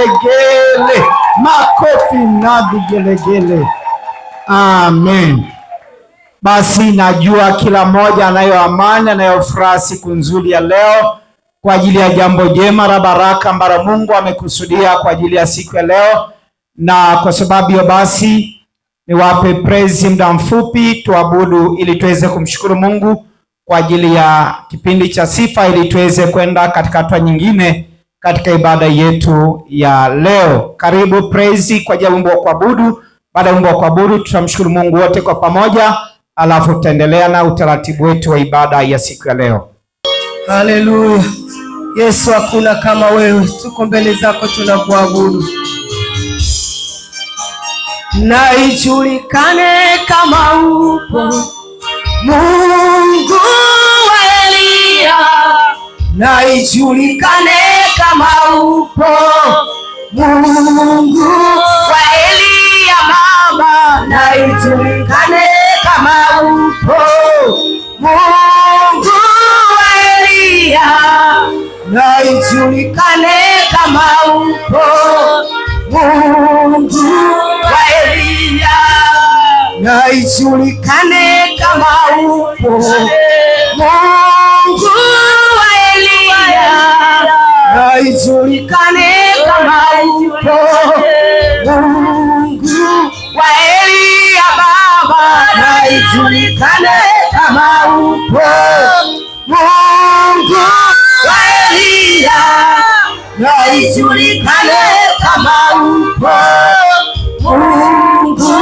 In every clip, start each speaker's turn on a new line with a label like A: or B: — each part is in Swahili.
A: vigelegele, makofi na vigelegele. Amen. Basi najua kila mmoja anayo amani, anayo furaha siku nzuri ya leo kwa ajili ya jambo jema la baraka ambalo Mungu amekusudia kwa ajili ya siku ya leo. Na kwa sababu hiyo basi niwape praise muda mfupi tuabudu ili tuweze kumshukuru Mungu kwa ajili ya kipindi cha sifa, ili tuweze kwenda katika hatua nyingine katika ibada yetu ya leo. Karibu praise kwa ajili ya wimbo wa kuabudu. Baada ya wimbo wa kuabudu tutamshukuru Mungu wote kwa pamoja, alafu tutaendelea na utaratibu wetu wa ibada ya siku ya leo.
B: Haleluya. Yesu, hakuna kama wewe. Tuko mbele zako tunakuabudu. Na ijulikane kama upo Mungu wa Elia, na ijulikane kama upo Mungu wa Elia Baba, na ijulikane kama upo Mungu wa Elia, na ijulikane kama upo Mungu wa Elia, na ijulikane kama upo Mungu wa Elia, na ijulikane kama upo Mungu wa Elia Baba, na ijulikane kama upo Mungu wa Elia, na ijulikane kama upo Mungu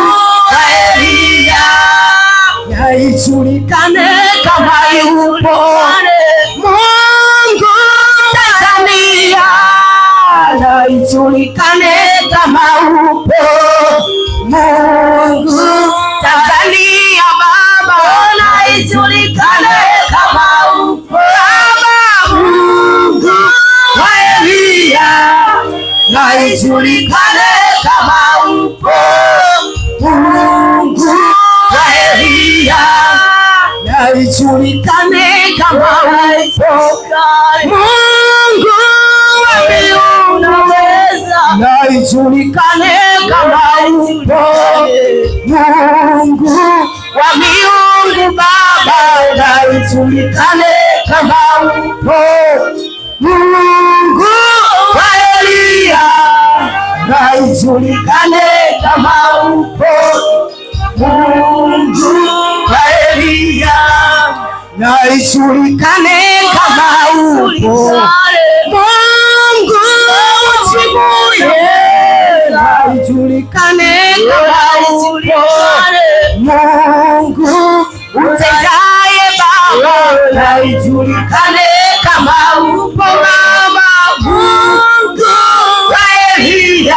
B: wa Elia, na ijulikane kama upo Mungu Tanzania, na ijulikane kama upo Mungu Tanzania Baba, na ijulikane kama upo Baba Mungu wa Elia, na ijulikane kama upo Mungu wa Elia, na ijulikane kama upo Mungu wa mbinguni, na ijulikane kama upo Mungu wa miungu Baba, na ijulikane kama upo Mungu wa Elia, na ijulikane kama upo Mungu wa Elia, na ijulikane kama upo Mungu ujibuye, na ijulikane kama upo Mungu utendaye Baba, na ijulikane kama upo Baba Mungu wa Elia,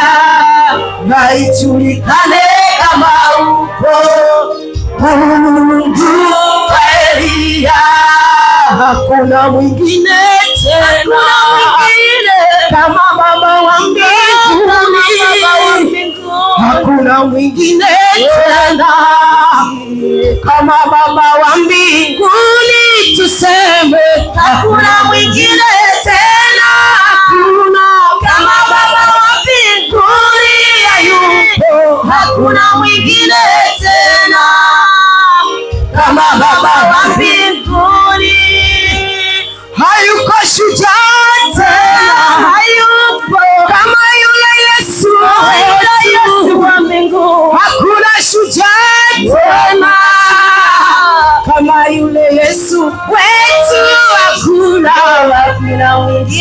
B: na ijulikane kama upo Mungu wa Elia. Hakuna mwingine tena kama Baba wa mbinguni, hakuna mwingine tena kama Baba wa mbinguni. Tuseme hakuna mwingine tena, hakuna kama Baba wa mbinguni hayupo, hakuna mwingine tena kama Baba wa mbinguni. Hayuko shujaa tena, hayupo kama yule Yesu wa mbinguni. Hakuna shujaa tena kama yule Yesu wetu, hakuna mwingine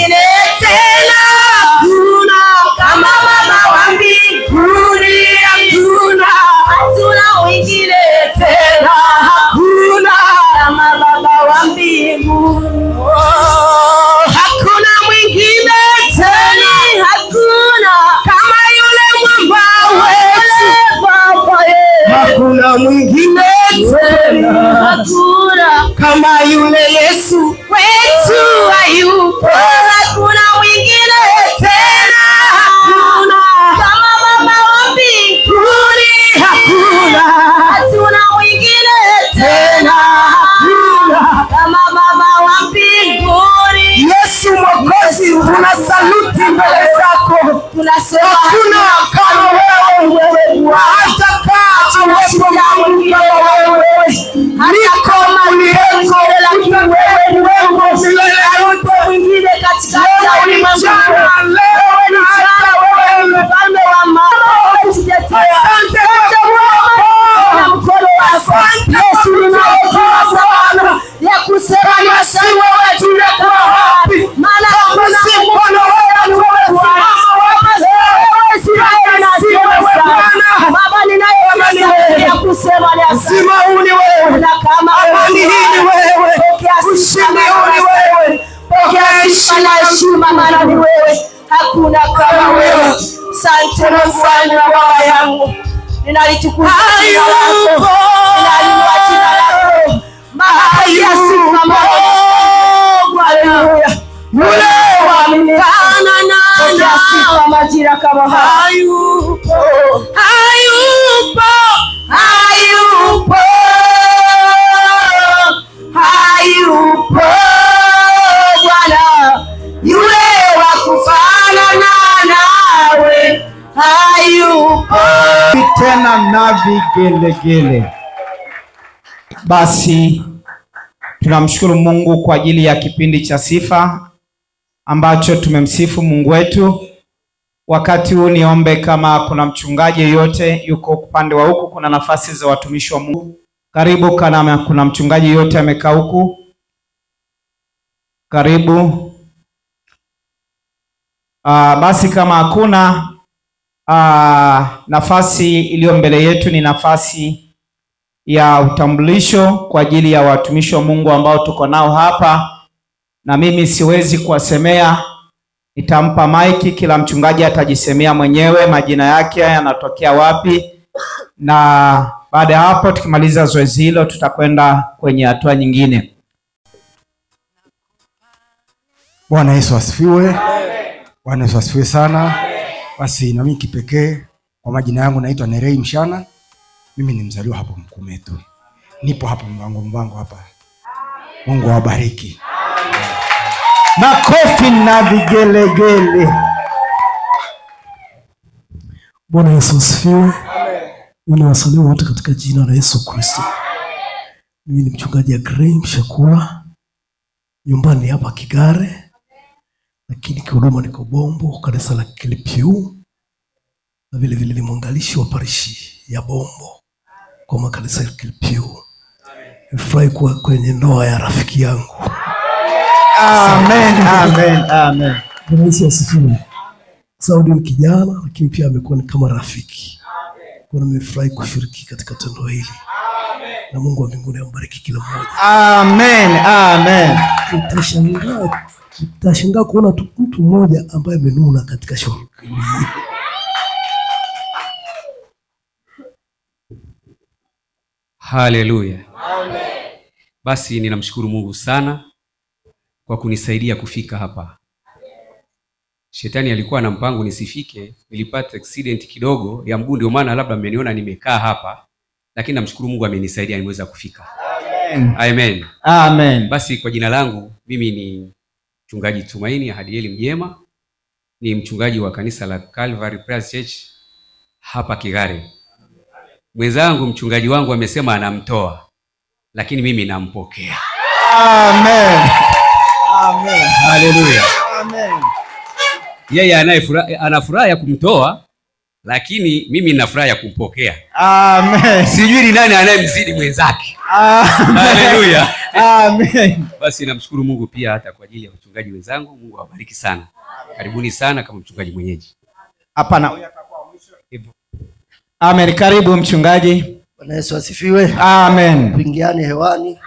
B: tunasema
A: hakuna kama wewe. Hata kama mwingine kama wewe, niko ulieko, lakini wewe ni wewe milele yote. Mwingine katika ulimwengu leo ni wewe, mfalme wa amani. Asante kwa mkono wako Yesu, ninaomba sana ya kusema ni si wewe tulikuwa wapi, maana kuna mkono wewe ni wewe. Baba ninayeomba ya kusema ni asante. Huu ni wewe, na kama amani hii ni wewe, ushindi huu ni wewe, pokea sifa na heshima, maana ni wewe, hakuna kama wewe. Asante Mungu wangu na Baba yangu, ninalitukuza jina lako, ninainua jina lako, maana ya sifa moja. Haleluya. Yule waaminiana na sifa majira kama hayupo, hayupo, hayupo, hayupo Bwana, yule wa kufanana nawe hayupo tena na vigelegele. Basi tunamshukuru Mungu kwa ajili ya kipindi cha sifa ambacho tumemsifu Mungu wetu. Wakati huu niombe kama kuna mchungaji yeyote yuko upande wa huku, kuna nafasi za watumishi wa Mungu. Karibu kana kuna mchungaji yeyote amekaa huku. Karibu. Basi kama hakuna, nafasi iliyo mbele yetu ni nafasi ya utambulisho kwa ajili ya watumishi wa Mungu ambao tuko nao hapa, na mimi siwezi kuwasemea. Nitampa maiki, kila mchungaji atajisemea mwenyewe majina yake, yanatokea wapi, na baada ya hapo tukimaliza zoezi hilo tutakwenda kwenye hatua nyingine.
C: Bwana Yesu asifiwe. Bwana Yesu asifiwe sana. Basi na mimi kipekee, kwa majina yangu naitwa Nerei Mshana. Mimi ni mzaliwa hapo Mkumetu. Nipo hapo mbango hapa. Mungu awabariki.
A: Makofi na vigelegele.
D: Bwana Yesu asifiwe. Mimi nawasalimu wote katika jina la Yesu Kristo. Mimi ni mchungaji ya Graham Shakula. Nyumbani hapa Kigare, lakini kihuduma niko Bombo, kanisa la Kilipiu, na vile vile ni mwangalishi wa parishi ya Bombo kwa makanisa ya Kilipiu. Nimefurahi kuwa kwenye ndoa ya rafiki yangu.
A: Amen, amen, amen.
D: Bwana Yesu asifiwe. Saudi ni kijana, lakini pia amekuwa kama rafiki. Kwa hiyo nimefurahi kushiriki katika tendo hili. Na Mungu wa mbinguni ambariki kila mmoja.
A: Amen, amen.
D: Nitashangaa kuona mtu mmoja ambaye amenuna katika shughuli hii.
E: Haleluya. Amen. Basi ninamshukuru Mungu sana kwa kunisaidia kufika hapa. Shetani alikuwa na mpango nisifike, nilipata accident kidogo ya mguu, ndio maana labda mmeniona nimekaa hapa, lakini namshukuru Mungu amenisaidia nimeweza kufika. Amen. Amen.
A: Amen.
E: Basi kwa jina langu mimi ni mchungaji Tumaini Ahadieli Mjema, ni mchungaji wa kanisa la Calvary Prayer Church hapa Kigare. Mwenzangu mchungaji wangu amesema anamtoa, lakini mimi nampokea.
A: Amen. Amen.
E: Haleluya.
A: Amen.
E: Yeye ana furaha ya kumtoa, lakini mimi nina furaha ya kumpokea.
A: Amen.
E: Sijui ni nani anayemzidi mwenzake.
A: Amen.
E: Haleluya.
A: Amen.
E: Basi namshukuru Mungu pia hata kwa ajili ya wachungaji wenzangu. Mungu awabariki sana. Karibuni sana kama mchungaji mwenyeji.
A: Hapana. Amen. Karibu mchungaji.
F: Bwana Yesu asifiwe.
A: Amen.
F: Tuingiane hewani.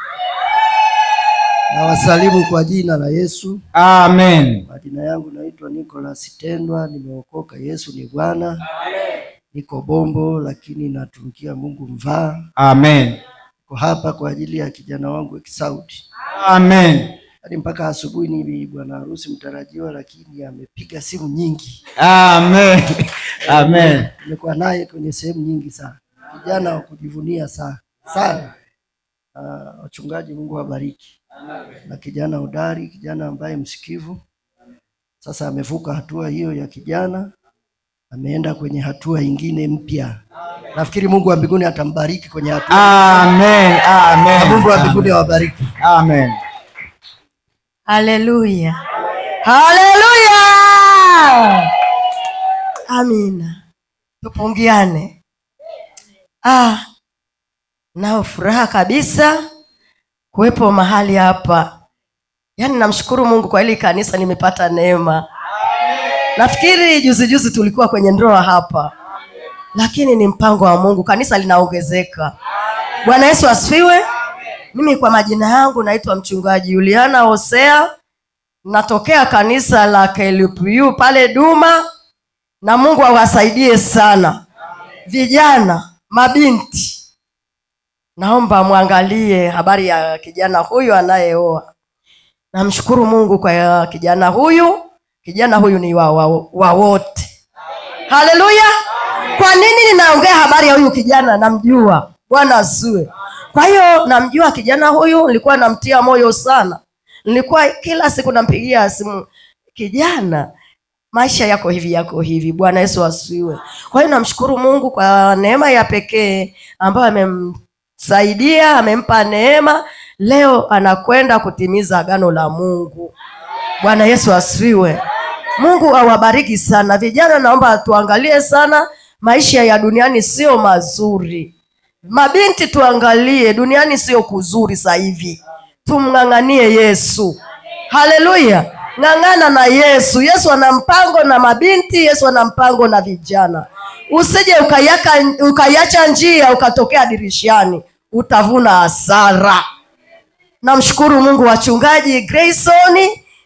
F: Na wasalimu kwa jina la Yesu.
A: Amen.
F: Majina yangu naitwa Nicholas Tendwa, nimeokoka. Yesu ni Bwana. Amen. Niko Bombo lakini natumikia Mungu Mvaa.
A: Amen.
F: Niko hapa kwa ajili ya kijana wangu Kisaudi.
A: Amen.
F: Hadi mpaka asubuhi ni bwana harusi mtarajiwa, lakini amepiga simu nyingi.
A: Amen. Amen.
F: Nimekuwa naye kwenye sehemu nyingi sana. Kijana wa kujivunia sana. Wachungaji Mungu wabariki. Na kijana hodari, kijana ambaye msikivu. Sasa amevuka hatua hiyo ya kijana, ameenda kwenye hatua ingine mpya. Nafikiri Mungu wa mbinguni atambariki kwenye hatua.
A: Amen. Amen.
F: Na Mungu wa mbinguni awabariki.
A: Amen.
B: Haleluya. Haleluya. Amina. Tupungiane. Nao furaha kabisa kuwepo mahali hapa. Yaani namshukuru Mungu kwa hili kanisa, nimepata neema. Nafikiri juzi tulikuwa kwenye ndoa hapa. Lakini ni mpango wa Mungu, kanisa linaongezeka. Bwana Yesu asifiwe. Mimi kwa majina yangu naitwa mchungaji Juliana Hosea. Natokea kanisa la KLPU pale Duma, na Mungu awasaidie sana. Vijana, mabinti, naomba muangalie habari ya kijana huyu anayeoa. Namshukuru Mungu kwa kijana huyu. Kijana huyu ni wa wote. Haleluya. Kwa nini ninaongea habari ya huyu kijana? Namjua. Bwana asifiwe. Kwa hiyo namjua kijana huyu, nilikuwa namtia moyo sana. Nilikuwa kila siku nampigia simu, kijana, maisha yako hivi. Bwana Yesu asifiwe. Kwa hiyo namshukuru Mungu kwa neema ya pekee ambayo amemsaidia, amempa neema. Leo anakwenda kutimiza agano la Mungu. Bwana Yesu asifiwe. Mungu awabariki sana. Vijana, naomba tuangalie sana, maisha ya duniani sio mazuri. Mabinti, tuangalie duniani sio kuzuri sasa hivi. Tumng'ang'anie Yesu. Haleluya. Ng'ang'ana na Yesu. Yesu ana mpango na mabinti, Yesu ana mpango na vijana. Usije ukayacha njia ukatokea dirishani, utavuna hasara. Namshukuru Mungu wachungaji Grayson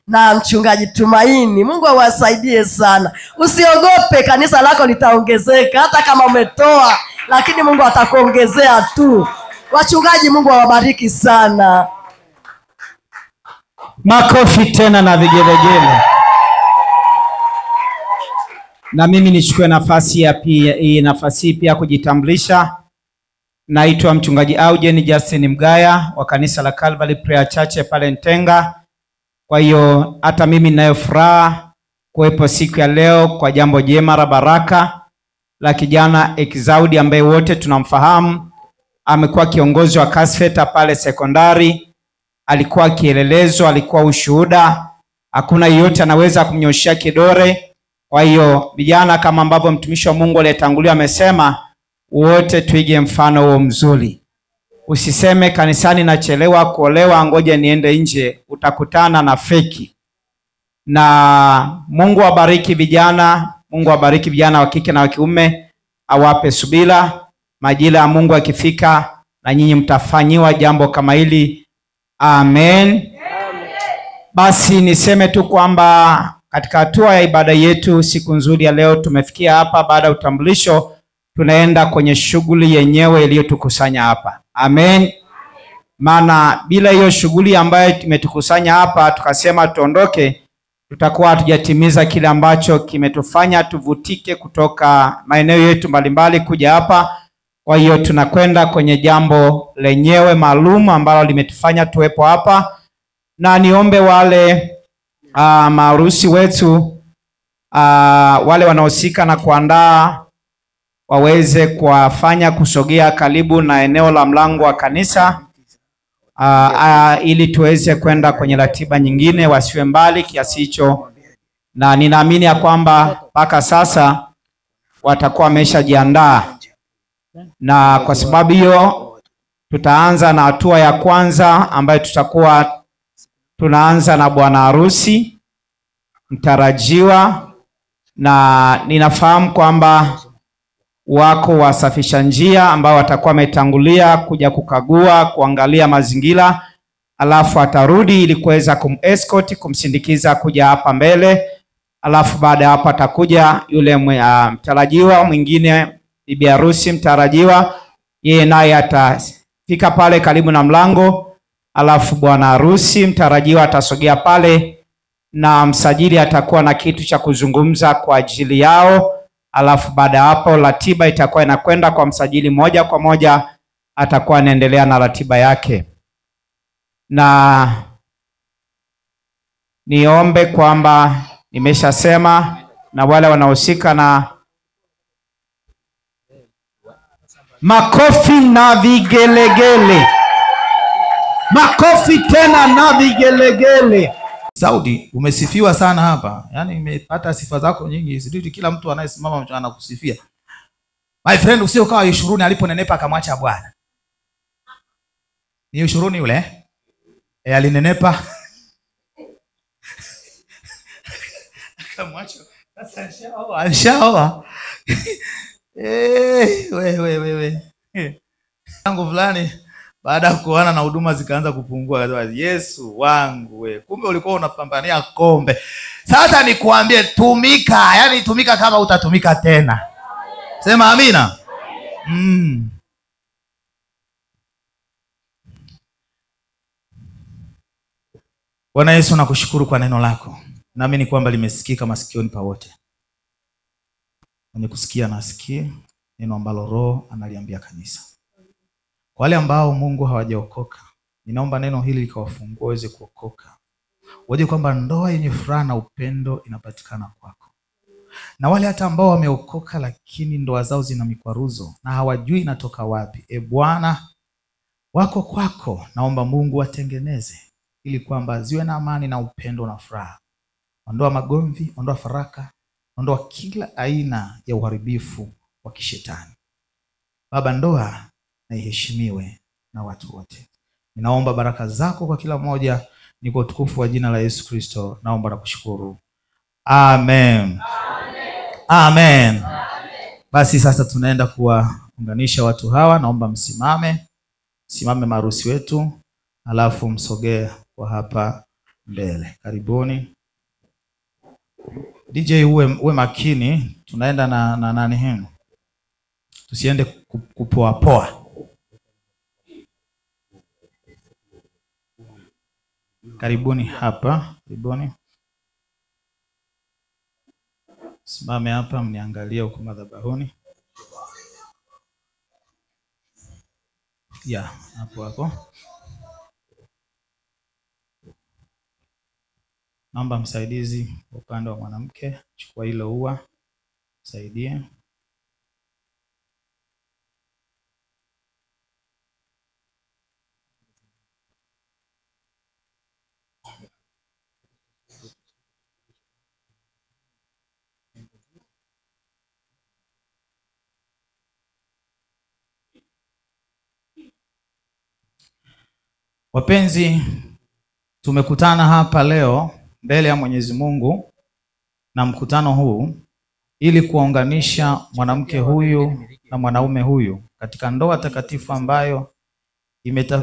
B: na mchungaji Tumaini. Mungu awasaidie sana. Usiogope, kanisa lako litaongezeka hata kama umetoa, lakini Mungu atakuongezea tu. Wachungaji, Mungu awabariki sana.
A: Makofi tena na vigelegele. Na mimi nichukue nafasi hii pia kujitambulisha. Naitwa mchungaji Aujen Justin Mgaya wa kanisa la Calvary Prayer Church pale Ntenga. Kwa hiyo hata mimi ninayo furaha kuwepo siku ya leo kwa jambo jema la baraka la kijana Exaudi ambaye wote tunamfahamu. Amekuwa kiongozi wa Kasfeta pale sekondari. Alikuwa kielelezo, alikuwa ushuhuda. Hakuna yeyote anaweza kumnyoshia kidore. Kwa hiyo vijana, kama ambavyo mtumishi wa Mungu aliyetangulia amesema, wote tuige mfano huo mzuri. Usiseme kanisani nachelewa kuolewa, ngoja niende nje, utakutana na feki. Na Mungu awabariki vijana, Mungu awabariki vijana wa kike na wa kiume, awape subira. Majira ya Mungu akifika, na nyinyi mtafanyiwa jambo kama hili. Amen. Basi niseme tu kwamba katika hatua ya ibada yetu siku nzuri ya leo tumefikia hapa. Baada ya utambulisho, tunaenda kwenye shughuli yenyewe iliyotukusanya hapa. Amen. Maana bila hiyo shughuli ambayo imetukusanya hapa tukasema tuondoke, tutakuwa hatujatimiza kile ambacho kimetufanya tuvutike kutoka maeneo yetu mbalimbali kuja hapa. Kwa hiyo tunakwenda kwenye jambo lenyewe maalum ambalo limetufanya tuwepo hapa. Na niombe wale maharusi wetu, wale wanaohusika na kuandaa, waweze kuwafanya kusogea karibu na eneo la mlango wa kanisa, ili tuweze kwenda kwenye ratiba nyingine, wasiwe mbali kiasi hicho. Na ninaamini ya kwamba mpaka sasa watakuwa wameshajiandaa. Na kwa sababu hiyo tutaanza na hatua ya kwanza ambayo tutakuwa tunaanza na bwana harusi mtarajiwa. Na ninafahamu kwamba wako wasafisha njia ambao watakuwa wametangulia kuja kukagua, kuangalia mazingira, alafu atarudi ili kuweza kumescort, kumsindikiza kuja hapa mbele. Alafu baada hapo atakuja yule mtarajiwa mwingine, bibi harusi mtarajiwa, yeye naye atafika pale karibu na mlango. Alafu bwana harusi mtarajiwa atasogea pale, na msajili atakuwa na kitu cha kuzungumza kwa ajili yao. Alafu baada hapo ratiba itakuwa inakwenda kwa msajili moja kwa moja, atakuwa anaendelea na ratiba yake. Na niombe kwamba nimeshasema na wale wanaohusika na Makofi na vigelegele. Makofi tena na vigelegele.
G: Saudi, umesifiwa sana hapa. Yaani nimepata sifa zako nyingi. Sijui kila mtu anayesimama anakusifia. My friend, usio kawa Yeshuruni aliponenepa akamwacha Bwana. Ni Yeshuruni yule? Alinenepa. Akamwacha. Sasa alishaoa. We. Tangu fulani baada ya kuoana na huduma zikaanza kupungua, akasema Yesu wangu we. Kumbe ulikuwa unapambania kombe. Sasa nikuambie, tumika, yani tumika kama utatumika tena. Sema amina. Bwana Yesu, nakushukuru kwa neno lako. Naamini kwamba limesikika masikioni pa wote. Mwenye kusikia na asikie neno ambalo Roho analiambia kanisa. Kwa wale ambao Mungu hawajaokoka, ninaomba neno hili likawafungue waweze kuokoka. Waje kwamba ndoa yenye furaha na upendo inapatikana kwako. Na wale hata ambao wameokoka lakini ndoa zao zina mikwaruzo na hawajui inatoka wapi, Bwana wako kwako, naomba Mungu watengeneze ili kwamba ziwe na amani na upendo na furaha. Ondoa magomvi, ondoa faraka, ondoa kila aina ya uharibifu wa kishetani. Baba, ndoa na iheshimiwe na watu wote. Ninaomba baraka zako kwa kila mmoja, ni kwa utukufu wa jina la Yesu Kristo naomba na kushukuru. Amen. Amen. Basi sasa tunaenda kuwaunganisha watu hawa. Naomba msimame maharusi wetu, alafu msogee kwa hapa mbele. Karibuni. DJ uwe makini, tunaenda na nani henu. Tusiende kupoa poa. Karibuni hapa, karibuni. Simame hapa mniangalie huko madhabahuni. Hapo. Naomba msaidizi upande wa mwanamke, chukua hilo ua, saidie. Wapenzi, tumekutana hapa leo mbele ya Mwenyezi Mungu na mkutano huu ili kuunganisha mwanamke huyu na mwanaume huyu katika ndoa takatifu ambayo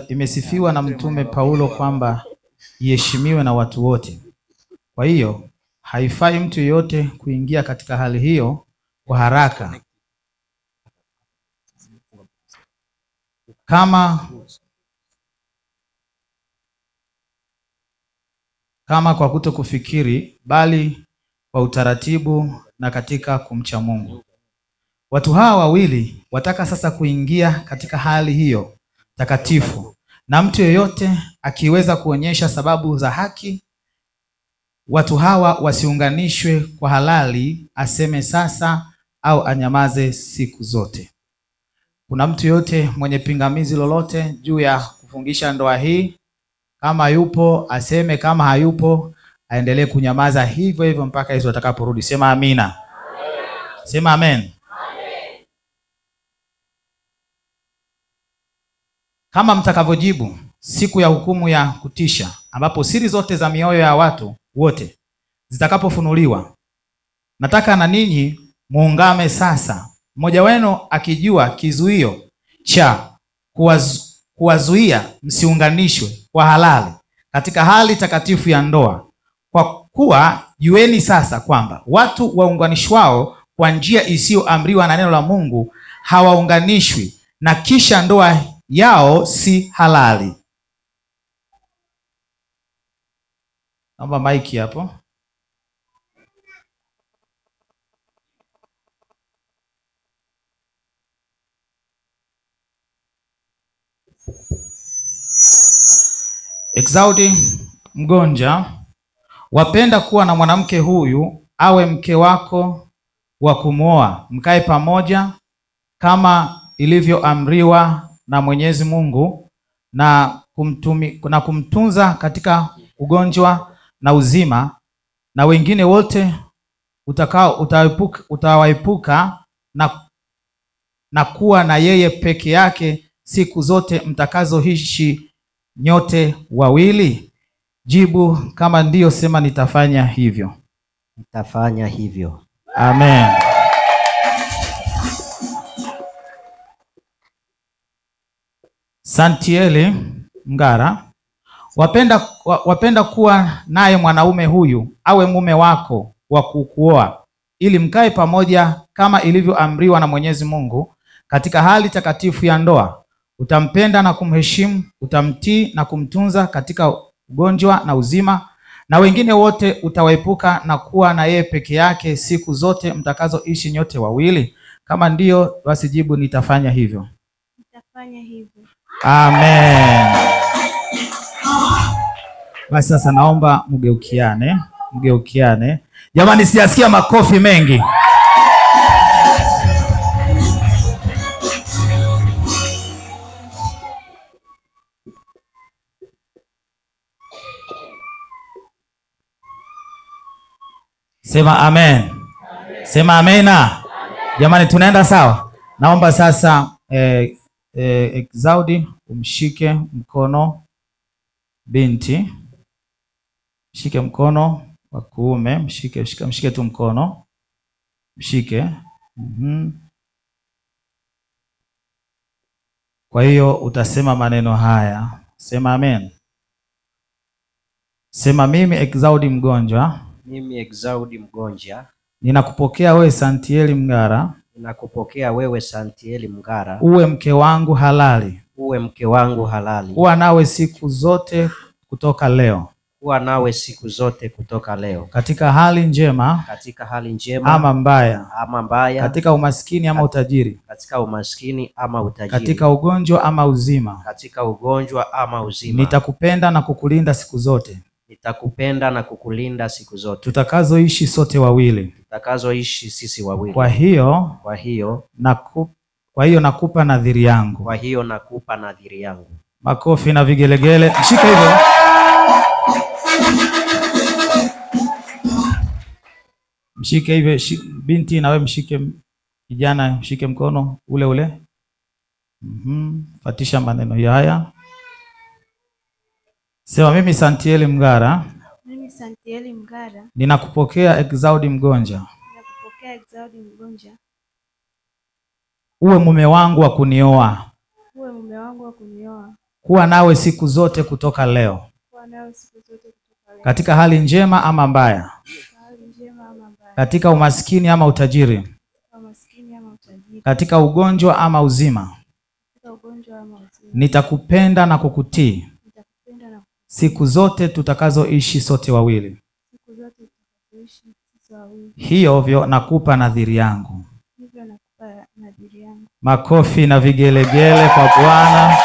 G: imesifiwa na Mtume Paulo kwamba iheshimiwe na watu wote. Kwa hiyo haifai mtu yeyote kuingia katika hali hiyo kwa haraka, kama kwa kutokufikiri, bali kwa utaratibu na katika kumcha Mungu. Watu hawa wawili wataka sasa kuingia katika hali hiyo takatifu, na mtu yeyote akiweza kuonyesha sababu za haki watu hawa wasiunganishwe kwa halali, aseme sasa au anyamaze siku zote. Kuna mtu yote mwenye pingamizi lolote juu ya kufungisha ndoa hii? Kama yupo aseme, kama hayupo aendelee kunyamaza hivyo hivyo mpaka Yesu atakaporudi. Sema amina. Amen. Sema amen. Amen. Kama mtakavyojibu siku ya hukumu ya kutisha, ambapo siri zote za mioyo ya watu wote zitakapofunuliwa, nataka na ninyi muungame sasa, mmoja wenu akijua kizuio cha kuwazuia msiunganishwe kwa halali katika hali takatifu ya ndoa. Kwa kuwa jueni sasa kwamba watu waunganishwao kwa njia isiyoamriwa na neno la Mungu hawaunganishwi, na kisha ndoa yao si halali. Naomba maiki hapo. Exaudi Mgonja, wapenda kuwa na mwanamke huyu awe mke wako wa kumwoa, mkae pamoja kama ilivyoamriwa na Mwenyezi Mungu na kumtunza katika ugonjwa na uzima, na wengine wote utawaepuka na kuwa na yeye peke yake siku zote mtakazoishi nyote wawili? Jibu, kama ndiyo, sema nitafanya hivyo.
H: Nitafanya hivyo.
G: Amen. Santieli Mngara, wapenda kuwa naye mwanaume huyu awe mume wako wa kukuoa, ili mkae pamoja kama ilivyoamriwa na Mwenyezi Mungu katika hali takatifu ya ndoa. Utampenda na kumheshimu, utamtii na kumtunza katika ugonjwa na uzima, na wengine wote utawaepuka na kuwa na yeye peke yake siku zote mtakazoishi nyote wawili? Kama ndiyo, basi jibu, nitafanya hivyo.
I: Nitafanya hivyo.
G: Amen. Basi sasa naomba mgeukiane. Jamani, sijasikia makofi mengi. Sema amen. Sema amena. Jamani, tunaenda sawa? Naomba sasa Exaudi umshike mkono binti. Mshike mkono wa kuume, mshike tu mkono. Mshike. Kwa hiyo utasema maneno haya. Sema amen. Sema, mimi Exaudi mgonjwa.
H: Mimi Exaudi mgonjwa.
G: Ninakupokea wewe Santieli Mngara.
H: Ninakupokea wewe Santieli Mngara.
G: Uwe mke wangu halali.
H: Uwe mke wangu halali.
G: Kuwa nawe siku zote kutoka leo.
H: Kuwa nawe siku zote kutoka leo.
G: Katika hali njema.
H: Katika hali njema.
G: Ama mbaya.
H: Ama mbaya.
G: Katika umaskini ama utajiri.
H: Katika umaskini ama utajiri.
G: Katika ugonjwa ama uzima.
H: Katika ugonjwa ama uzima.
G: Nitakupenda na kukulinda siku zote.
H: Nitakupenda na kukulinda siku zote.
G: Tutakazoishi sote wawili.
H: Tutakazoishi sisi wawili.
G: Kwa hiyo nakupa nadhiri yangu.
H: Kwa hiyo nakupa nadhiri yangu.
G: Makofi na vigelegele. Mshike hivyo. Mshike hivyo binti, na wewe mshike kijana, mshike mkono ule. Fatisha maneno haya. Sema, mimi Santieli Mngara.
I: Mimi Santieli Mngara.
G: Ninakupokea Exaudi mgonjwa.
I: Ninakupokea Exaudi mgonjwa.
G: Uwe mume wangu wa kunioa.
I: Uwe mume wangu wa kunioa.
G: Kuwa nawe siku zote kutoka leo.
I: Kuwa nawe siku zote kutoka leo.
G: Katika hali njema ama mbaya.
I: Katika hali njema ama mbaya.
G: Katika umaskini ama utajiri.
I: Katika umaskini ama utajiri.
G: Katika ugonjwa ama uzima.
I: Katika ugonjwa ama uzima.
G: Nitakupenda na kukutii.
I: Nitakupenda na
G: siku zote tutakazoishi sote wawili.
I: Siku zote tutakazoishi sisi wawili.
G: Hivyo nakupa nadhiri yangu.
I: Hivyo nakupa nadhiri yangu.
G: Makofi na vigelegele kwa Bwana.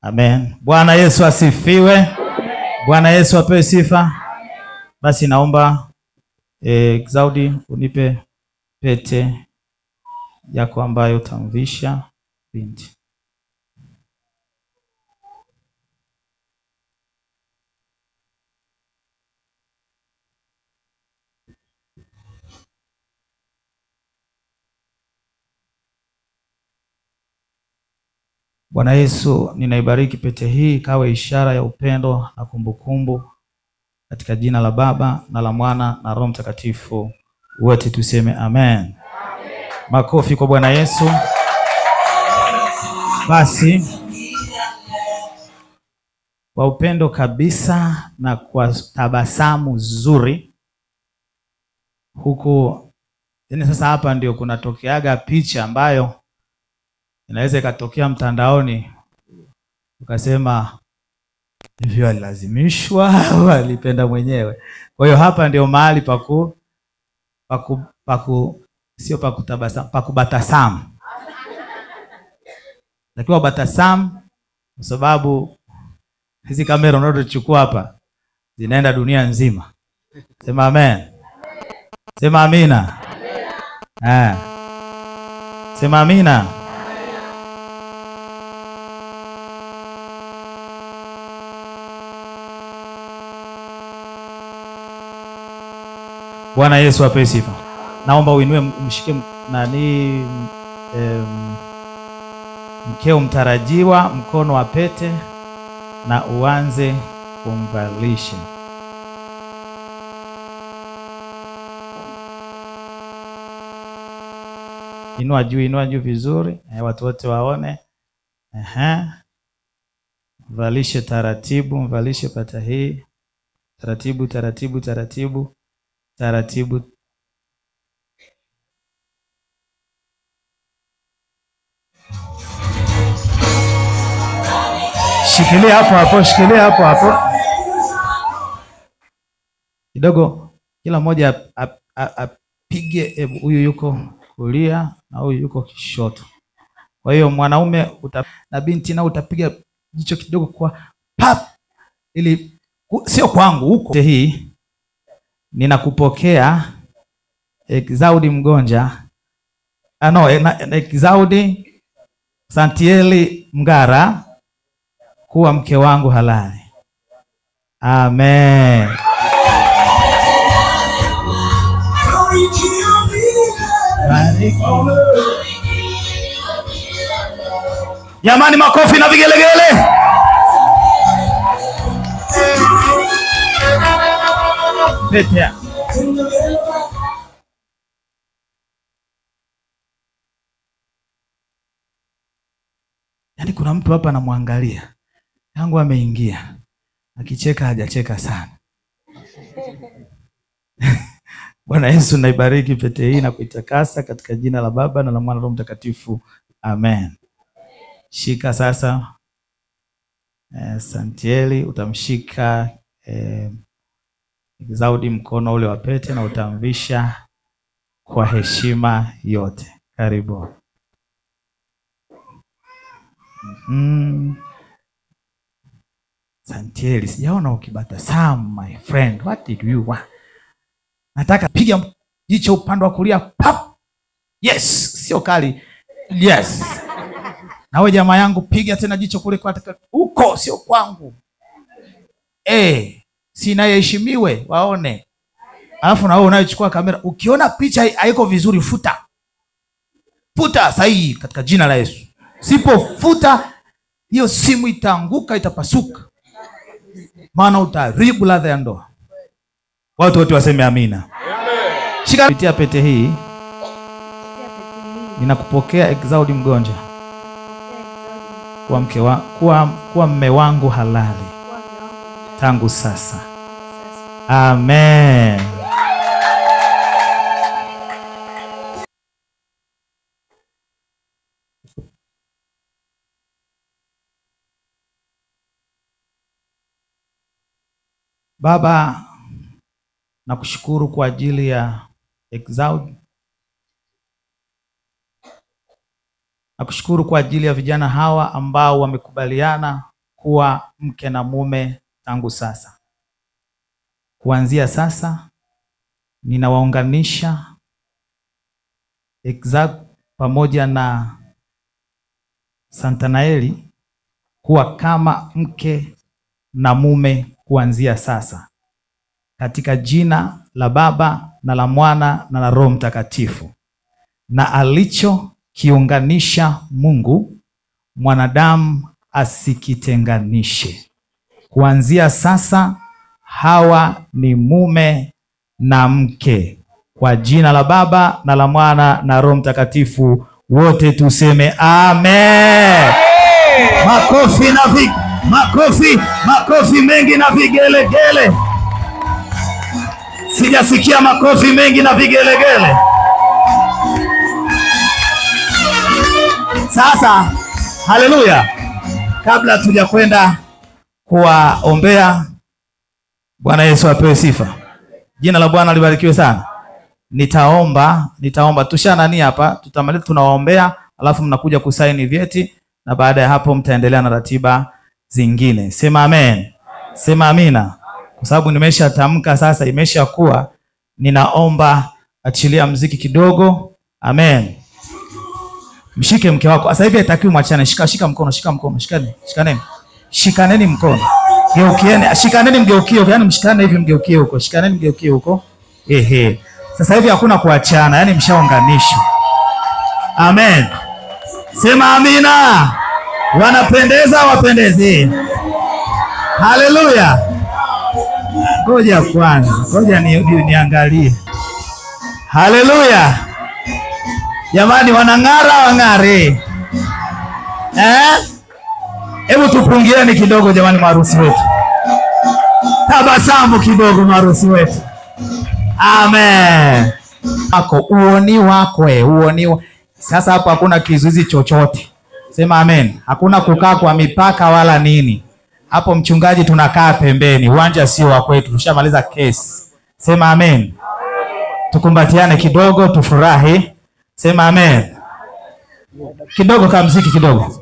G: Amen. Bwana Yesu asifiwe. Bwana Yesu apewe sifa. Basi naomba Exaudi unipe pete yako ambayo utamvisha binti. Bwana Yesu, ninaibariki pete hii ikawe ishara ya upendo na kumbukumbu, katika jina la Baba na la Mwana na Roho Mtakatifu. Wote tuseme amen. Amen. Makofi kwa Bwana Yesu. Basi kwa upendo kabisa na kwa tabasamu zuri huku, yani sasa hapa ndio kunatokeaga picha ambayo inaweza ikatokea mtandaoni ukasema hivyo alilazimishwa au alipenda mwenyewe. Kwa hiyo hapa ndio mahali sio pakutabasamu, pakubatasamu. Lakini batasamu kwa sababu hizi kamera unazochukua hapa zinaenda dunia nzima. Sema amen. Sema amina. Sema amina. Bwana Yesu apewe sifa. Naomba uinue, mshike nani mkeo mtarajiwa mkono wa pete na uanze kumvalisha. Inua juu vizuri, watu wote waone. Mvalishe taratibu, mvalishe pata hii. Taratibu, taratibu, taratibu, taratibu. Shikilia hapo hapo, shikilia hapo hapo. Kidogo kila mmoja apige, huyu yuko kulia na huyu yuko kushoto. Kwa hiyo mwanaume na binti na utapiga jicho kidogo kwa pap, ili sio kwangu huko. Hii ninakupokea Exaudi Mgonja. Exaudi Santieli Mgara kuwa mke wangu halali. Amen. Jamani, makofi na vigelegele. Petea. Yaani kuna mtu hapa anamwangalia. Yangu ameingia. Akicheka hajacheka sana. Bwana Yesu naibariki pete hii na kuitakasa katika jina la Baba na la Mwana na Roho Mtakatifu. Amen. Shika sasa Santieli, utamshika Exaudi mkono ule wa pete na utamvisha kwa heshima yote. Karibu. Santieli, sijaona ukibatasamu my friend. What did you want? Nataka piga jicho upande wa kulia pap. Yes, sio kali. Yes. Na wewe jamaa yangu piga tena jicho kule kwa huko, sio kwangu. Si nayeheshimiwe waone. Alafu na wewe unayochukua kamera, ukiona picha haiko vizuri futa. Futa sahihi katika jina la Yesu. Sipofuta hiyo simu itaanguka, itapasuka. Maana utaharibu ladha ya ndoa. Watu wote waseme amina. Amen. Shika pitia pete hii. Ninakupokea Exaudi Mgonja kuwa mke wa kuwa mme wangu halali tangu sasa. Amen. Baba, nakushukuru kwa ajili ya Exaudi. Nakushukuru kwa ajili ya vijana hawa ambao wamekubaliana kuwa mke na mume tangu sasa. Kuanzia sasa ninawaunganisha Exaudi pamoja na Santanaeli kuwa kama mke na mume kuanzia sasa, katika jina la Baba na la Mwana na la Roho Mtakatifu. Na alichokiunganisha Mungu, mwanadamu asikitenganishe. Kuanzia sasa hawa ni mume na mke, kwa jina la Baba na la Mwana na Roho Mtakatifu. Wote tuseme amen. Makofi na makofi mengi na vigelegele. Sijasikia makofi mengi na vigelegele. Sasa, haleluya. Kabla tuja kwenda kuwaombea, Bwana Yesu apewe sifa. Jina la Bwana libarikiwe sana. Nitaomba tushana nani hapa, tutamaliza tunawaombea, alafu mnakuja kusaini vyeti. na baada ya hapo mtaendelea na ratiba zingine. Sema amen. Sema amina. Kwa sababu nimeshatamka sasa, imeshakuwa, ninaomba achilia mziki kidogo. Amen. Mshike mke wako. Sasa hivi haitakiwi mwachane. Shika mkono, shikaneni mkono. Geukieni, shikaneni mgeukie, yaani mshikane hivi mgeukie huko. Shikaneni mgeukie huko. Sasa hivi hakuna kuachana, yaani mshaunganishwa. Amen. Sema amina. Wanapendeza wapendezi. Haleluya. Ngoja kwanza, ngoja niangalie. Haleluya. Jamani, wanang'ara wang'are. Hebu tupungieni kidogo jamani, maharusi wetu. Tabasamu kidogo maharusi wetu. Amen. Uoni wako. Sasa hapo hakuna kizuizi chochote. Sema amen. Hakuna kukaa kwa mipaka wala nini. Hapo mchungaji tunakaa pembeni. Uwanja sio wa kwetu. Tushamaliza kesi. Sema amen. Tukumbatiane kidogo, tufurahi. Sema amen. Kidogo kama mziki kidogo.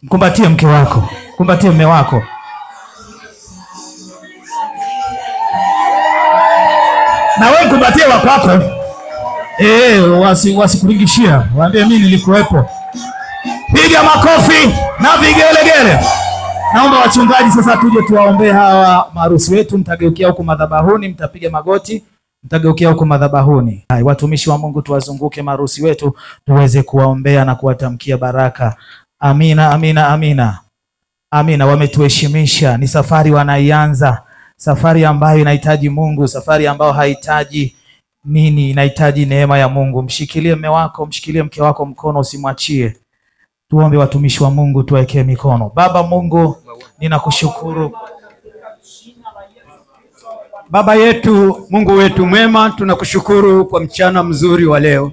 G: Mkumbatie mke wako. Kumbatie mume wako. Na wewe mkumbatie wako. Wasikuringishia. Waambie mimi nilikuwepo. Piga makofi na vigelegele. Naomba wachungaji sasa tuje tuwaombee hawa maharusi wetu. Mtageukia huko madhabahuni, mtapiga magoti, mtageukia huko madhabahuni. Watumishi wa Mungu tuwazunguke maharusi wetu tuweze kuwaombea na kuwatamkia baraka. Amina, amina, amina. Amina. Wametuheshimisha. Ni safari wanaianza. Safari ambayo inahitaji Mungu, safari ambayo haihitaji nini, inahitaji neema ya Mungu. Mshikilie mume wako, mshikilie mke wako mkono, usimwachie. Tuombe watumishi wa Mungu, tuwekee mikono. Baba Mungu, ninakushukuru.
A: Baba yetu, Mungu wetu mwema, tunakushukuru kwa mchana mzuri wa leo.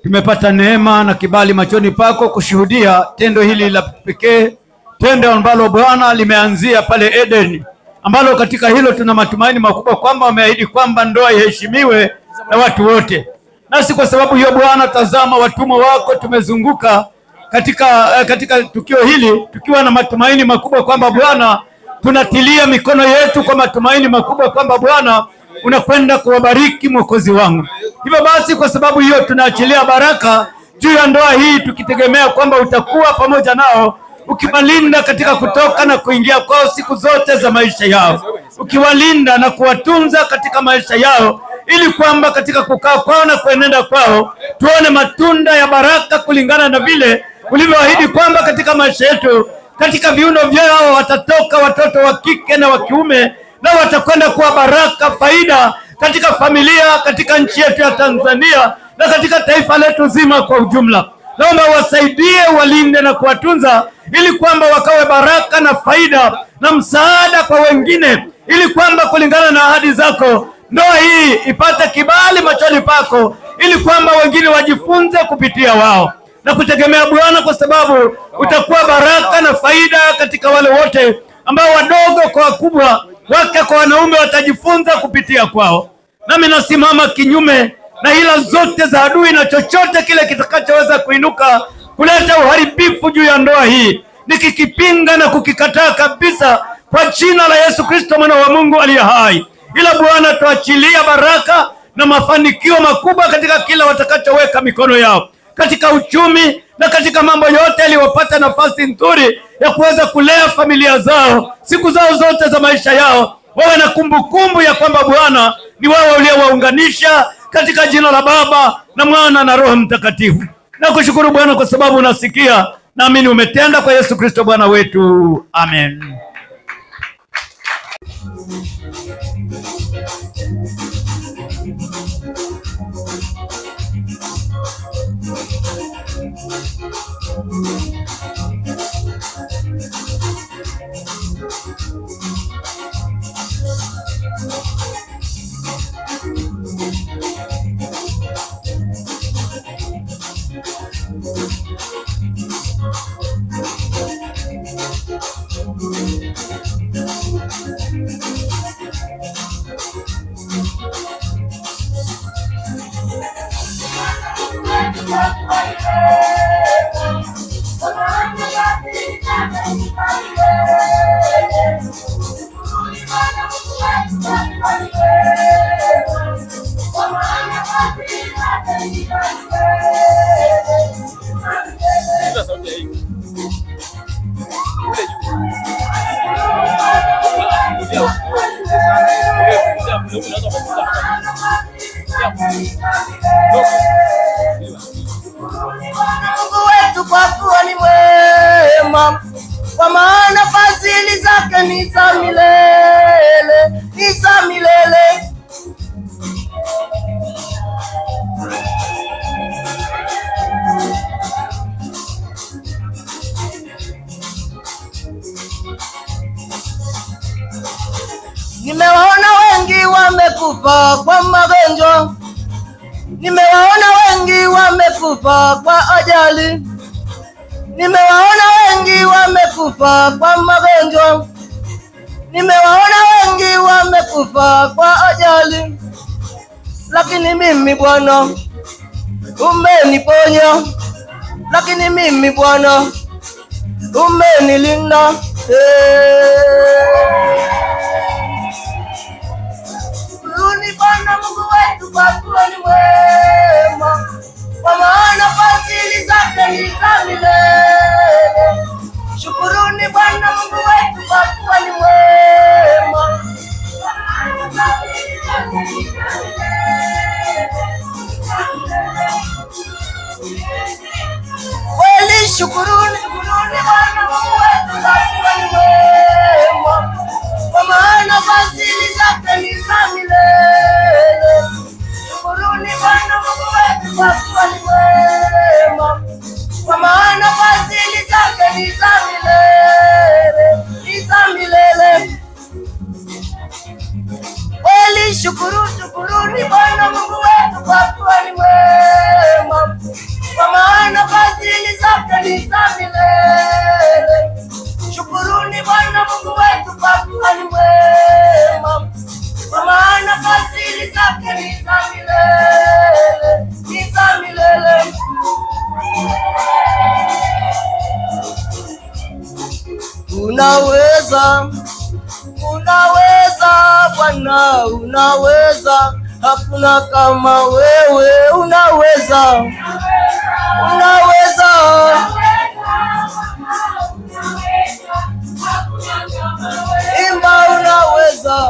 A: Tumepata neema na kibali machoni pako kushuhudia tendo hili la pekee, tendo ambalo Bwana limeanzia pale Eden, ambalo katika hilo tuna matumaini makubwa kwamba wameahidi kwamba ndoa iheshimiwe na watu wote. Nasi kwa sababu hiyo Bwana, tazama watumwa wako tumezunguka katika tukio hili tukiwa na matumaini makubwa kwamba Bwana, tunatilia mikono yetu kwa matumaini makubwa kwamba Bwana unakwenda kuwabariki mwokozi wangu. Hivyo basi kwa sababu hiyo tunaachilia baraka juu ya ndoa hii, tukitegemea kwamba utakuwa pamoja nao, ukiwalinda katika kutoka na kuingia kwao siku zote za maisha yao, ukiwalinda na kuwatunza katika maisha yao, ili kwamba katika kukaa kwao na kuenenda kwao tuone matunda ya baraka kulingana na vile ulivyoahidi kwamba katika maisha yetu, katika viuno vyao watatoka watoto wa kike na wa kiume, na watakwenda kuwa baraka, faida katika familia, katika nchi yetu ya Tanzania na katika taifa letu zima kwa ujumla. Naomba wasaidie, walinde na kuwatunza, ili kwamba wakawe baraka na faida na msaada kwa wengine, ili kwamba kulingana na ahadi zako ndoa hii ipate kibali machoni pako, ili kwamba wengine wajifunze kupitia wao na kutegemea Bwana, kwa sababu utakuwa baraka na faida katika wale wote ambao wadogo kwa wakubwa, wake kwa wanaume, watajifunza kupitia kwao. Nami nasimama kinyume na hila zote za adui na chochote kile kitakachoweza kuinuka kuleta uharibifu juu ya ndoa hii, nikikipinga na kukikataa kabisa kwa jina la Yesu Kristo mwana wa Mungu aliye hai. Ila Bwana, tuachilia baraka na mafanikio makubwa katika kila watakachoweka mikono yao, katika uchumi na katika mambo yote yaliyopata nafasi nzuri ya kuweza kulea familia zao siku zao zote za maisha yao. Wawe na kumbukumbu ya kwamba Bwana ni wewe uliowaunganisha, katika jina la Baba na Mwana na Roho Mtakatifu. Nakushukuru Bwana kwa sababu unasikia, naamini umetenda kwa Yesu Kristo Bwana wetu. Amen.
F: Mungu wetu kwa kuwa ni mwema, kwa maana fadhili zake ni za milele, ni za milele. Nimewaona wengi wamekufa kwa magonjwa, nimewaona wengi wamekufa kwa ajali, nimewaona wengi wamekufa kwa magonjwa, nimewaona wengi wamekufa kwa ajali, lakini mimi Bwana umeniponya, lakini mimi Bwana umenilinda. Shukuruni Bwana Mungu wetu kwa kuwa ni mwema, kwa maana fadhili zake ni za milele. Shukuruni Bwana Mungu wetu kwa kuwa ni mwema, kwa maana fadhili zake ni za milele. Kweli shukuruni Bwana Mungu wetu kwa kuwa ni mwema, kwa maana fadhili zake ni za milele. Shukuruni Bwana Mungu wetu kwa kuwa ni mwema, kwa maana fadhili zake ni za milele, ni za milele. Kweli shukuruni Bwana Mungu wetu kwa kuwa ni mwema, kwa maana fadhili zake ni za milele. Shukuruni Bwana Mungu wetu kwa kuwa ni mwema, kwa maana fadhili zake ni za milele, ni za milele. Unaweza Bwana, unaweza, hakuna kama wewe. Unaweza imba, unaweza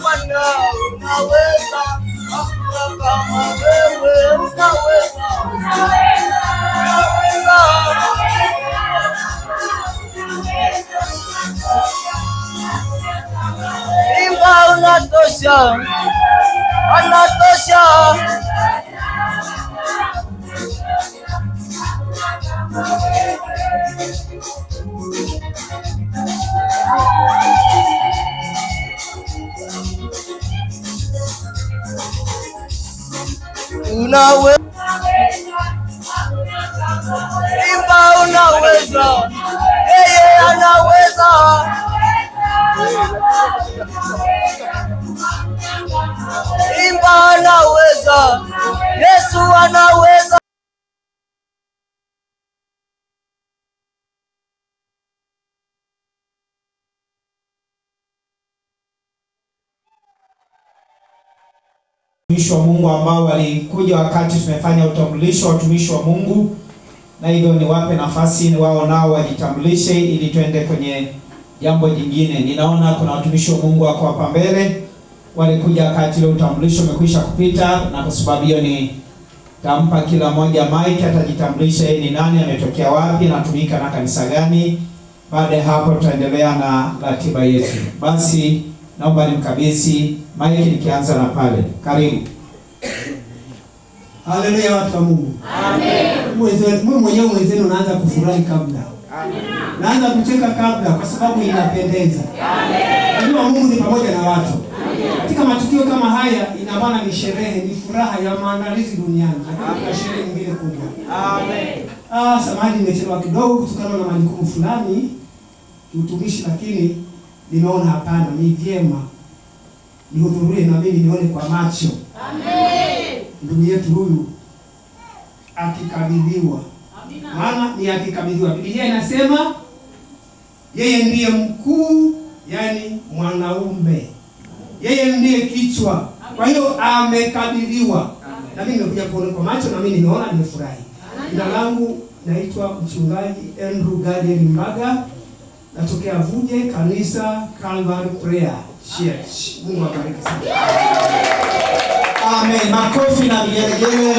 F: Bwana, unaweza, hakuna kama wewe. Unaweza imba, unatosha. Unaweza imba, unaweza, yeye anaweza. Imba, anaweza, Yesu anaweza.
A: Watumishi wa Mungu ambao walikuja wakati tumefanya utambulisho wa watumishi wa Mungu, na hivyo niwape nafasi wao nao wajitambulishe ili tuende kwenye jambo jingine. Ninaona kuna watumishi wa Mungu wako hapa mbele, walikuja wakati ile utambulisho umekwisha kupita, na kwa sababu hiyo ni tampa kila mmoja mic, atajitambulisha yeye ni nani, ametokea wapi, na anatumika na kanisa gani. Baada ya hapo tutaendelea na ratiba yetu. Basi naomba nimkabidhi mic nikianza na pale. Karibu.
J: Haleluya, watu wa Mungu. Amen. Mungu mwenyewe mwenzenu unaanza kufurahi kabla. Amen. Naanza kucheka kabla kwa sababu inapendeza. Amen. Najua Mungu ni pamoja na watu. Amen. Katika matukio kama haya ina maana ni sherehe, ni furaha ya maandalizi duniani. Hakuna sherehe nyingine kubwa. Amen. Samahani nimechelewa kidogo kutokana na majukumu fulani utumishi, lakini nimeona hapana, ni vyema nihudhurie na mimi nione kwa macho.
F: Amen.
J: Ndugu yetu huyu akikabidhiwa, maana ni akikabidhiwa, Biblia inasema yeye ndiye mkuu, yani mwanaume, yeye ndiye kichwa. Kwa hiyo amekabidhiwa, na mimi nimekuja kuona kwa macho, na mimi nimeona, nimefurahi. Jina langu naitwa mchungaji Andrew Gadiel Mbaga, natokea Vuje, kanisa Calvary Prayer Church. Mungu abariki sana.
A: Amen. Makofi na vigelegele.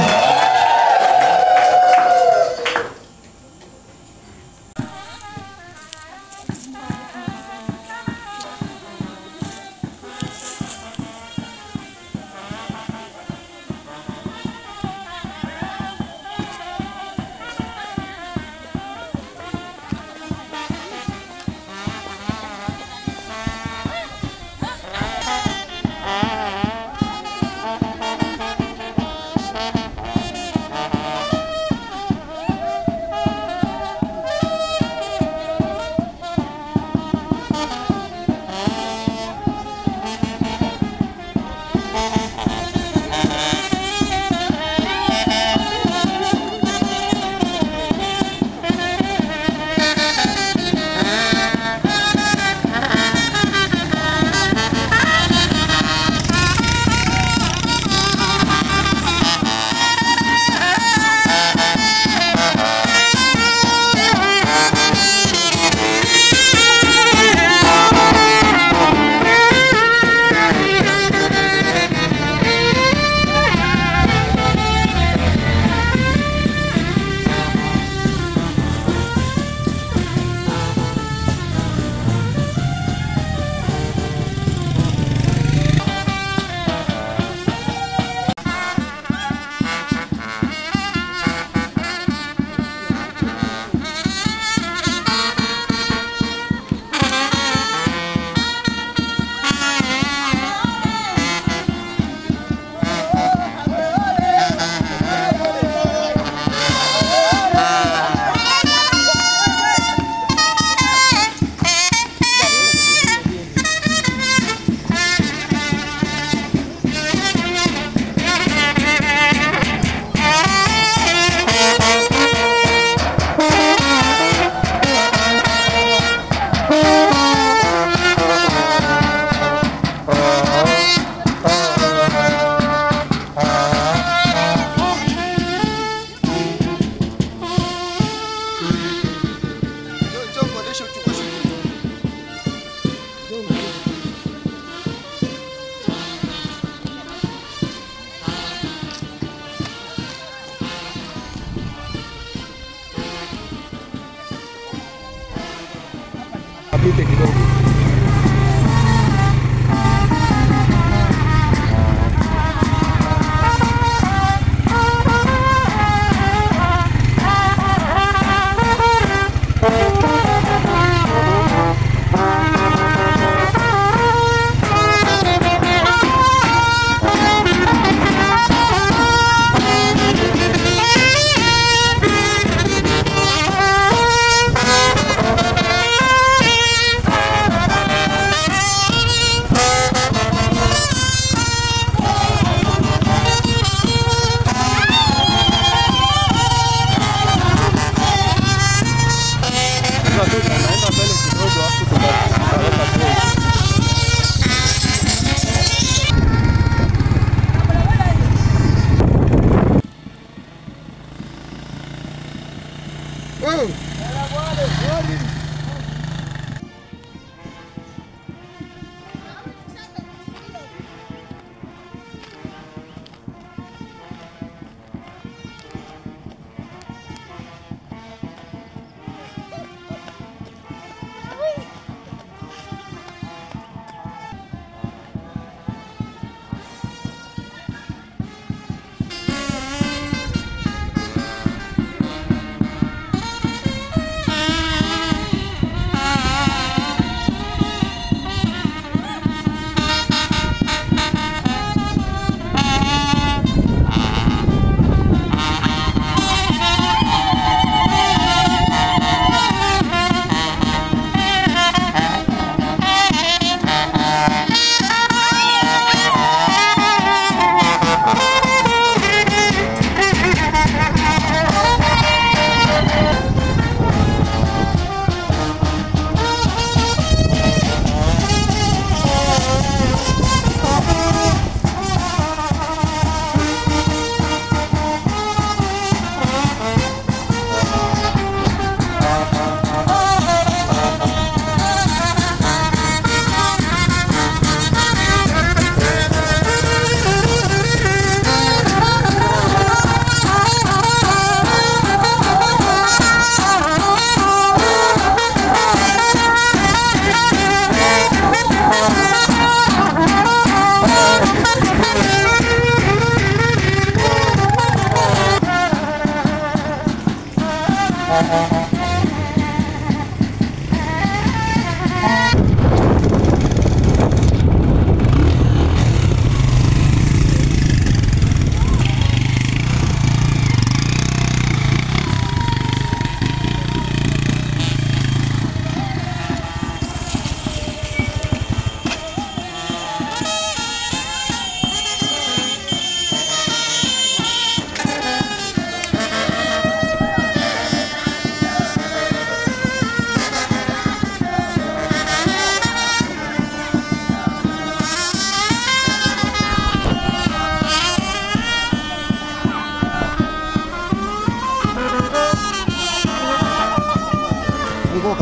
K: apite kidogo.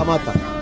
K: kamata.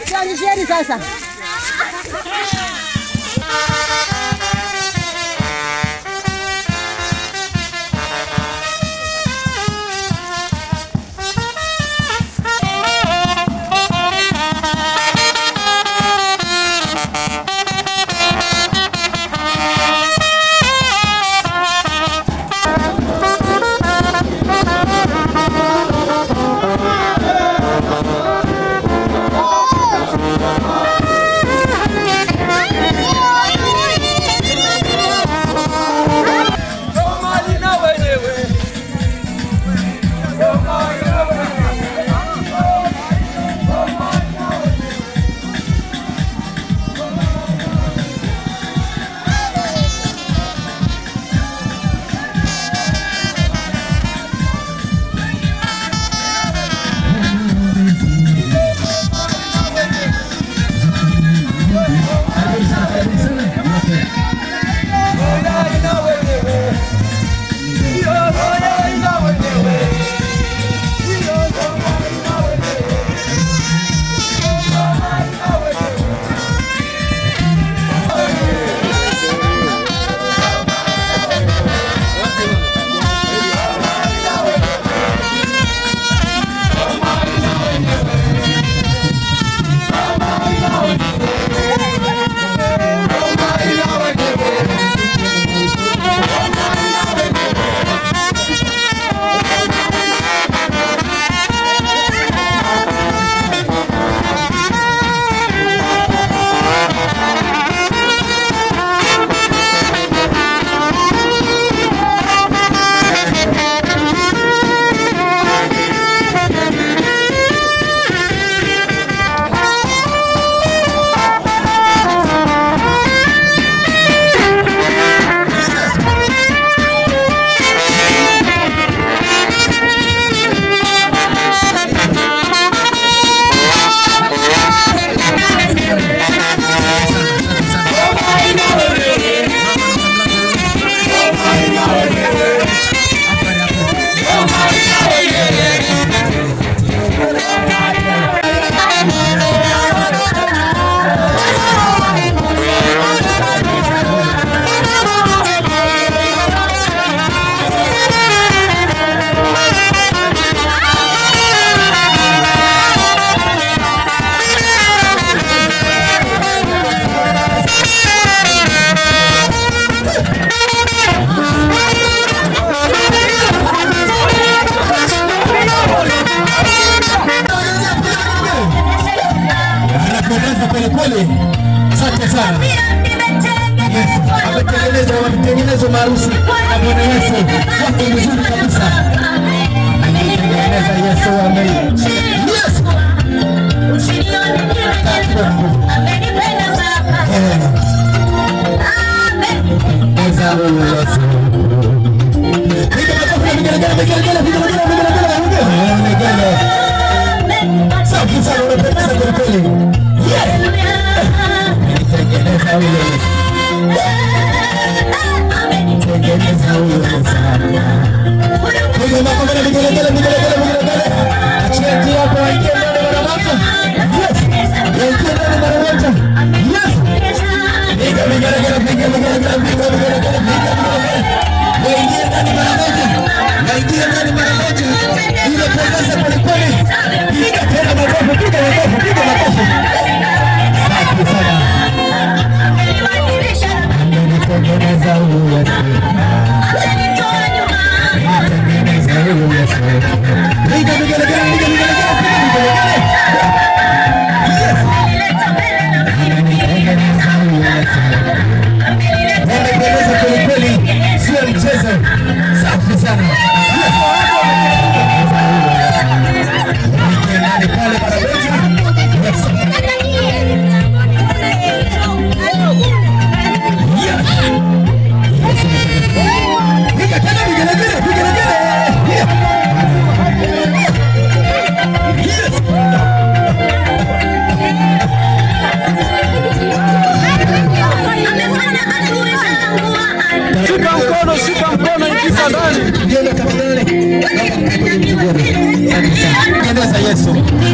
K: Tuanzisheni sasa.
L: Asante sana. Ametengeneza maarufu na Bwana Yesu. Wako mzuri kabisa. Ametengeneza Yesu amen. Yes. Amenipenda Baba. Amen.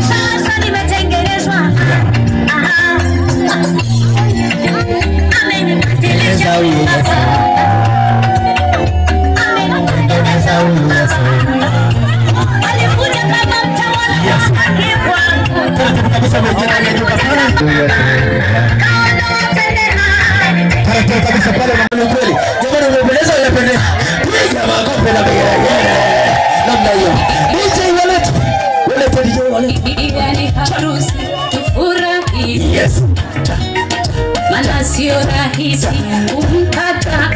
F: sasa nimetengenezwa. Aha. Amenibadilisha huyu Yesu. Amenitengeneza huyu Yesu. Alikuja kama mtawala wa haki wangu.
L: Kabisa mwenyewe Karate kabisa pale mambo kweli. Jamani umependeza unapendeza. Piga makofi na vigelegele. Namna hiyo. DJ walete. Walete DJ walete.
M: Igani harusi tufurahi.
L: Yes.
M: Maana sio rahisi kumpata.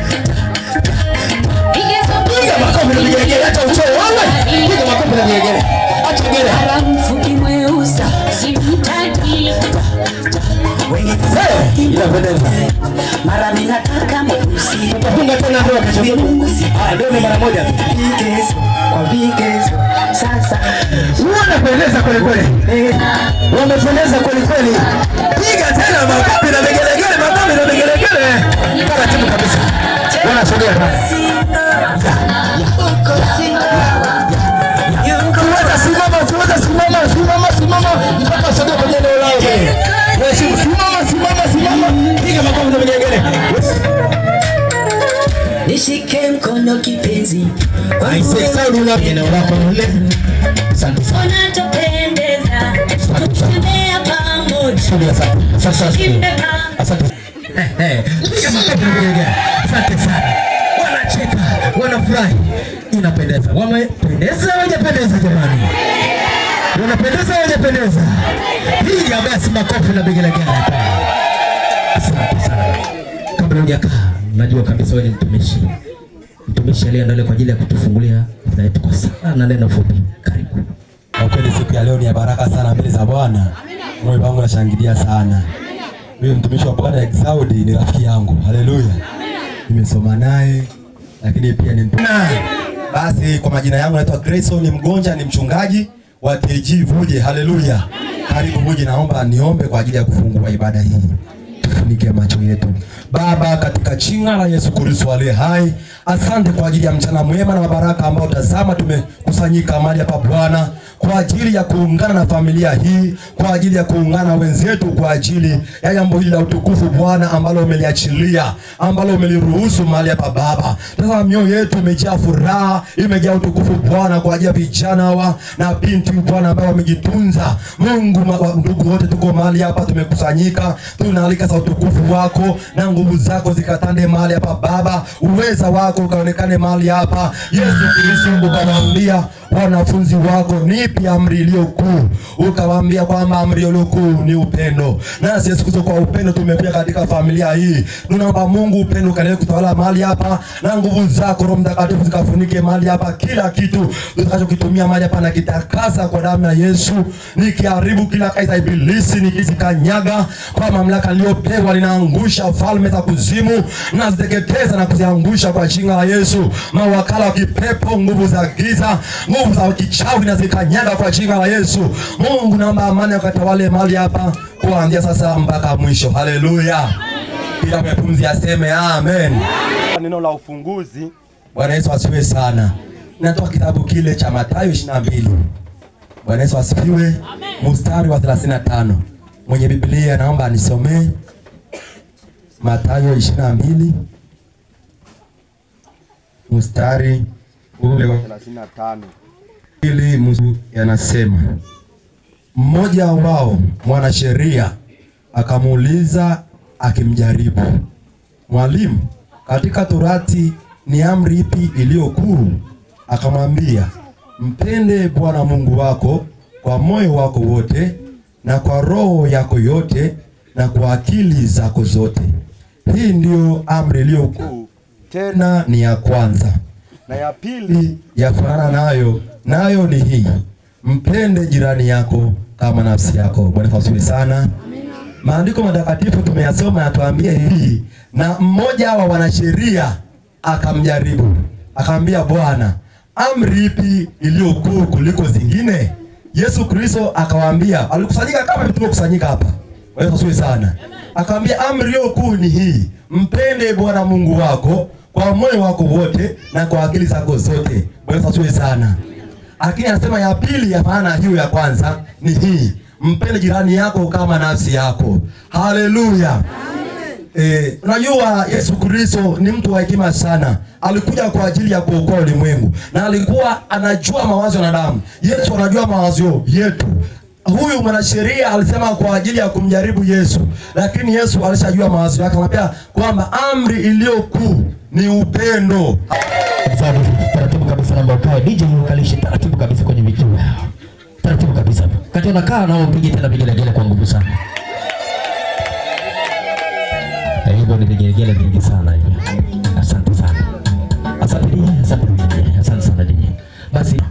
L: Piga makofi na vigelegele hata uchoe wewe. Piga makofi na vigelegele. Acha gere.
M: Mfuki mweusa simtaki.
L: Inapendeza.
F: Mara mimi nataka mweusi.
L: Utafunga tena ndoa kesho. Ndio ni mara moja.
F: Vigezo kwa vigezo. Sasa
L: unapendeza kweli kweli. Unapendeza kweli kweli. Piga tena makofi na vigelegele, makofi na vigelegele. Taratibu kabisa. Wanasogea hapa. Simama mpaka sogea kwenye eneo lao. Simama. Piga makofi na vigelegele.
F: nishike mkono kipenzi.
L: Aise sound eneo lako lile. Asante sana.
F: Unatupendeza. Tutembea pamoja.
L: Sasa. Asante. Piga makofi na vigelegele. Asante sana. Wanacheka, wanafurahi. Inapendeza. Wamependeza, hawajapendeza jamani? Unapendeza hujapendeza? Piga basi makofi na vigelegele. Asante sana. Kabla hujakaa, najua kabisa wewe ni mtumishi. Mtumishi aliyeandaliwa kwa ajili ya kutufungulia na yetu kwa sana neno fupi. Karibu.
N: Kwa kweli siku ya leo ni ya baraka sana mbele za Bwana. Moyo wangu unashangilia sana. Mimi mtumishi wa Bwana Exaudi ni rafiki yangu. Haleluya. Nimesoma naye lakini pia ni basi kwa majina yangu naitwa Grayson Mgonja, ni mchungaji wa TG Vuje. Haleluya. Karibu Vuje, naomba niombe kwa ajili ya kufungua ibada hii. Tufunike macho yetu. Baba, katika jina la Yesu Kristo aliye hai, asante kwa ajili ya mchana mwema na baraka ambao tazama tumekusanyika mahali hapa Bwana, kwa ajili ya kuungana na familia hii, kwa ajili ya kuungana na wenzetu, kwa ajili ya jambo hili la utukufu Bwana ambalo umeliachilia, ambalo umeliruhusu mahali hapa Baba. Tazama mioyo yetu imejaa furaha, imejaa utukufu Bwana kwa ajili ya vijana hawa na binti Bwana ambao wamejitunza. Mungu, ndugu wote tuko mahali hapa tumekusanyika, tunaalika sa utukufu wako na nguvu zako zikatande mahali hapa Baba, uweza wako ukaonekane mahali hapa. Yesu Kristo ukawaambia wanafunzi wako, nipi amri iliyo kuu? Ukawaambia kwamba amri iliyo kuu ni upendo. Nasi Yesu Kristo kwa upendo tumekuja katika familia hii. Tunaomba Mungu upendo ukaendelee kutawala mahali hapa na nguvu zako Roho Mtakatifu zikafunike mahali hapa. Kila kitu tutakachokitumia mahali hapa na kitakasa kwa damu ya Yesu. Nikiharibu kila kazi ya ibilisi, nikizikanyaga kwa mamlaka niliyopewa, ninaangusha falme za kuzimu na ziteketeza na kuziangusha kwa jina la Yesu. Mawakala wa kipepo, nguvu za giza, nguvu za kichawi na zikanyaga kwa jina la Yesu. Mungu naomba amani ukatawale mahali hapa kuanzia sasa mpaka mwisho. Haleluya. Kila mpumzi aseme amen. Neno la ufunguzi. Bwana Yesu asifiwe sana. Natoa kitabu kile cha Mathayo 22. Bwana Yesu asifiwe. Mstari wa 35. Mwenye Biblia naomba anisomee Mathayo 22 mstari ule wa 35. Ili Mungu yanasema, mmoja wao mwanasheria akamuuliza akimjaribu, Mwalimu, katika Torati ni amri ipi iliyo kuu? Akamwambia, mpende Bwana Mungu wako kwa moyo wako wote na kwa roho yako yote na kwa akili zako zote. Hii ndio amri iliyo kuu, tena ni ya kwanza. Na ya pili yafanana nayo, nayo ni hii, mpende jirani yako kama nafsi yako. Bwana asifiwe sana. Maandiko matakatifu tumeyasoma yatuambia hivi, na mmoja wa wanasheria akamjaribu, akamwambia, Bwana, amri ipi iliyo kuu kuliko zingine? Yesu Kristo akawaambia, alikusanyika kama tulivyokusanyika hapa. Bwana asifiwe sana. Akamwambia, amri iliyo kuu ni hii, mpende Bwana Mungu wako kwa moyo wako wote na kwa akili zako zote. Bwana asifiwe sana. Lakini anasema ya pili yafanana hiyo ya kwanza ni hii, mpende jirani yako kama nafsi yako. Haleluya. Unajua Yesu Kristo ni mtu wa hekima sana. Alikuja kwa ajili ya kuokoa ulimwengu na alikuwa anajua mawazo ya wanadamu. Yesu anajua mawazo yetu. Huyu mwanasheria alisema kwa ajili ya kumjaribu Yesu, lakini Yesu alishajua mawazo yake, akamwambia kwamba amri iliyo kuu ni upendo.
L: Taratibu kabisa, naomba ukae DJ, ukalishe taratibu kabisa kwenye miguu yao. Taratibu kabisa. Kati unakaa na upige tena vigelegele kwa nguvu sana. Hivyo ni vigelegele vingi sana hivi. Asante sana. Asante sana DJ. Basi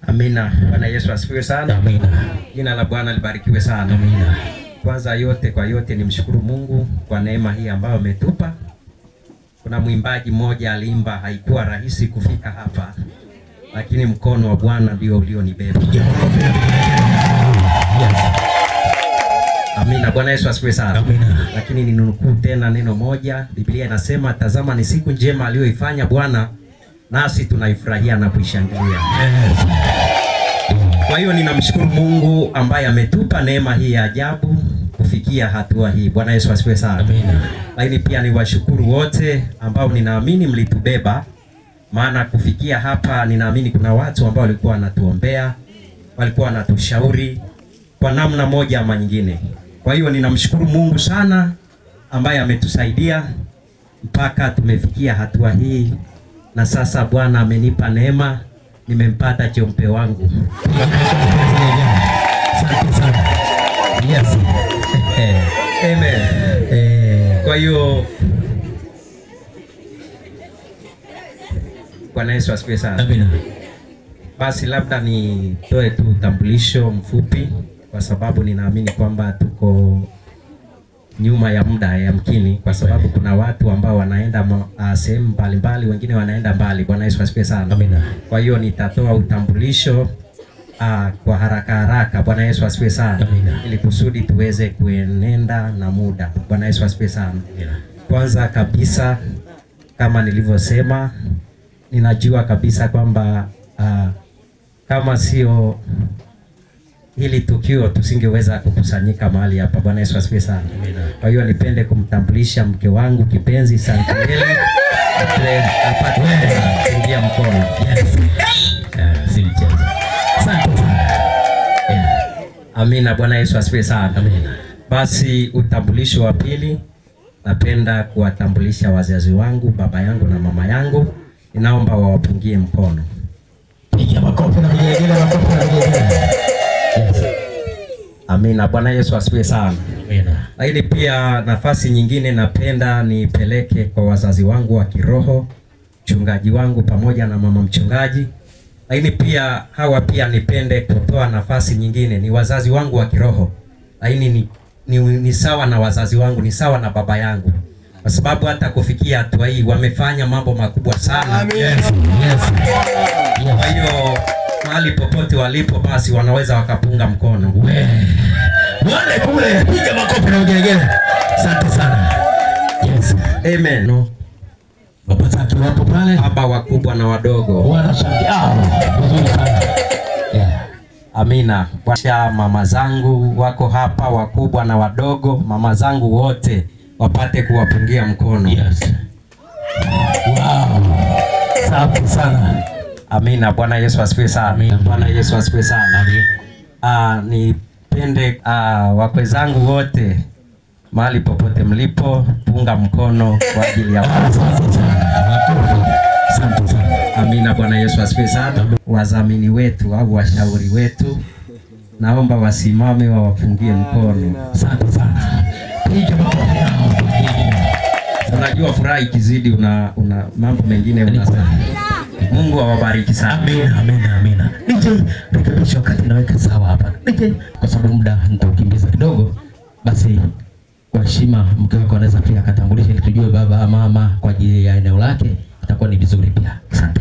H: Amina. Bwana Yesu asifiwe sana.
L: Amina.
H: Jina la Bwana libarikiwe sana.
L: Amina.
H: Kwanza yote kwa yote nimshukuru Mungu kwa neema hii ambayo ametupa. Kuna mwimbaji mmoja aliimba, haikuwa rahisi kufika hapa, lakini mkono wa Bwana ndio ulionibeba. Amina. Bwana Yesu asifiwe sana.
L: Amina.
H: Lakini ninukuu tena neno moja. Biblia inasema, tazama ni siku njema aliyoifanya Bwana, nasi tunaifurahia na kuishangilia. Kwa hiyo ninamshukuru Mungu ambaye ametupa neema hii ya ajabu kufikia hatua hii. Bwana Yesu asifiwe sana.
L: Amina.
H: Lakini pia niwashukuru wote ambao ninaamini mlitubeba, maana kufikia hapa ninaamini kuna watu ambao walikuwa wanatuombea, walikuwa wanatushauri kwa namna moja ama nyingine. Kwa hiyo ninamshukuru Mungu sana ambaye ametusaidia mpaka tumefikia hatua hii, na sasa Bwana amenipa neema, nimempata chompe wangu.
L: Asante sana. Yes.
H: Amen. Kwa hiyo Bwana Yesu asifiwe sana.
L: Amina.
H: Basi labda nitoe tu utambulisho mfupi, kwa sababu ninaamini kwamba tuko nyuma ya muda yamkini, kwa sababu kuna watu ambao wanaenda sehemu mbalimbali, wengine wanaenda mbali. Bwana Yesu asifiwe sana.
L: Amina.
H: Kwa hiyo nitatoa utambulisho kwa haraka. Bwana Yesu asifiwe sana.
L: Amina.
H: Ili kusudi tuweze kuenenda na muda. Bwana Yesu asifiwe sana.
L: Amina.
H: Kwanza kabisa, kama nilivyosema, ninajua kabisa kwamba kama sio hili tukio tusingeweza kukusanyika mahali hapa. Bwana Yesu asifiwe sana.
L: Amina.
H: Kwa hiyo nipende kumtambulisha mke wangu kipenzi Santieli apate kuingia mkono.
L: Yes. Si mchezo. Asante sana.
H: Amina. Bwana Yesu asifiwe sana.
L: Amina.
H: Basi utambulisho wa pili, napenda kuwatambulisha wazazi wangu, baba yangu na mama yangu. Ninaomba wawapungie mkono.
L: Piga makofi na vigelegele, makofi na vigelegele. Yes.
H: Amina. Bwana Yesu asifiwe sana.
L: Amina.
H: Lakini pia nafasi nyingine napenda nipeleke kwa wazazi wangu wa kiroho, mchungaji wangu pamoja na mama mchungaji. Lakini pia hawa pia nipende kutoa nafasi nyingine, ni wazazi wangu wa kiroho. Lakini ni sawa na wazazi wangu, ni sawa na baba yangu. Kwa sababu hata kufikia hatua hii wamefanya mambo makubwa sana.
L: Yes. Yes.
H: Kwa hiyo mahali popote walipo basi wanaweza wakapunga mkono.
L: Wale kule, piga makofi na vigelegele. Asante sana. Yes.
H: Amen. No.
L: Baba zake wapo pale,
H: baba wakubwa na wadogo
L: wanashangilia. Vizuri sana.
H: Yeah. Amina. Washa mama zangu wako hapa, wakubwa na wadogo, mama zangu wote wapate kuwapungia mkono.
L: Yes. Wow. Safi sana.
H: Amina. Bwana Yesu asifiwe sana. Bwana Yesu asifiwe sana. Nipende wakwe zangu wote mahali popote mlipo, punga mkono kwa ajili ya
L: asante sana.
H: Amina. Bwana Yesu asifiwe sana. Wadhamini wetu au washauri wetu, naomba wasimame wawapungie mkono.
L: Asante sana. Piga makofi yao.
H: Unajua furaha ikizidi una mambo mengine unasema. Mungu awabariki sana.
L: Amina, amina, amina. Nije rekebisha wakati naweka sawa hapa. Nije kwa sababu muda nitaukimbiza kidogo. Basi kwa heshima mke wako anaweza pia akatambulisha ili tujue baba mama kwa ajili ya eneo lake, itakuwa ni vizuri pia. Asante.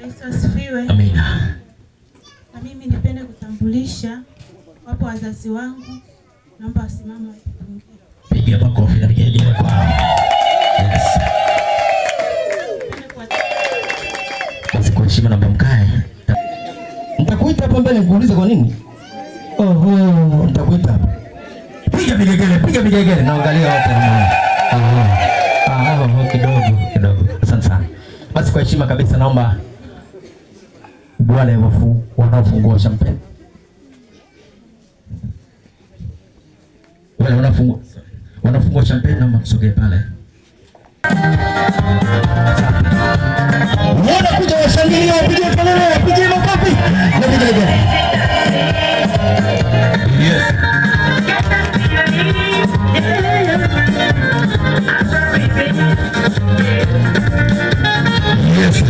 I: Yesu asifiwe.
L: Amina.
I: Na mimi nipende kutambulisha wapo wazazi wangu, naomba wasimame wapungie.
L: Piga makofi na vigelegele kwao. Yes. Basi nikuite hapo mbele nikuulize kwa nini? Oho, nitakuita hapa. Piga vigegele, naangalia wote kidogo. Asante sana. Basi kwa heshima kabisa naomba wale wanaofungua champagne. Wale wanafungua champagne naomba msogee pale. Wanakuja washangilia, wapige kelele, wapige makofi. Na vigegele. Yes. Yes.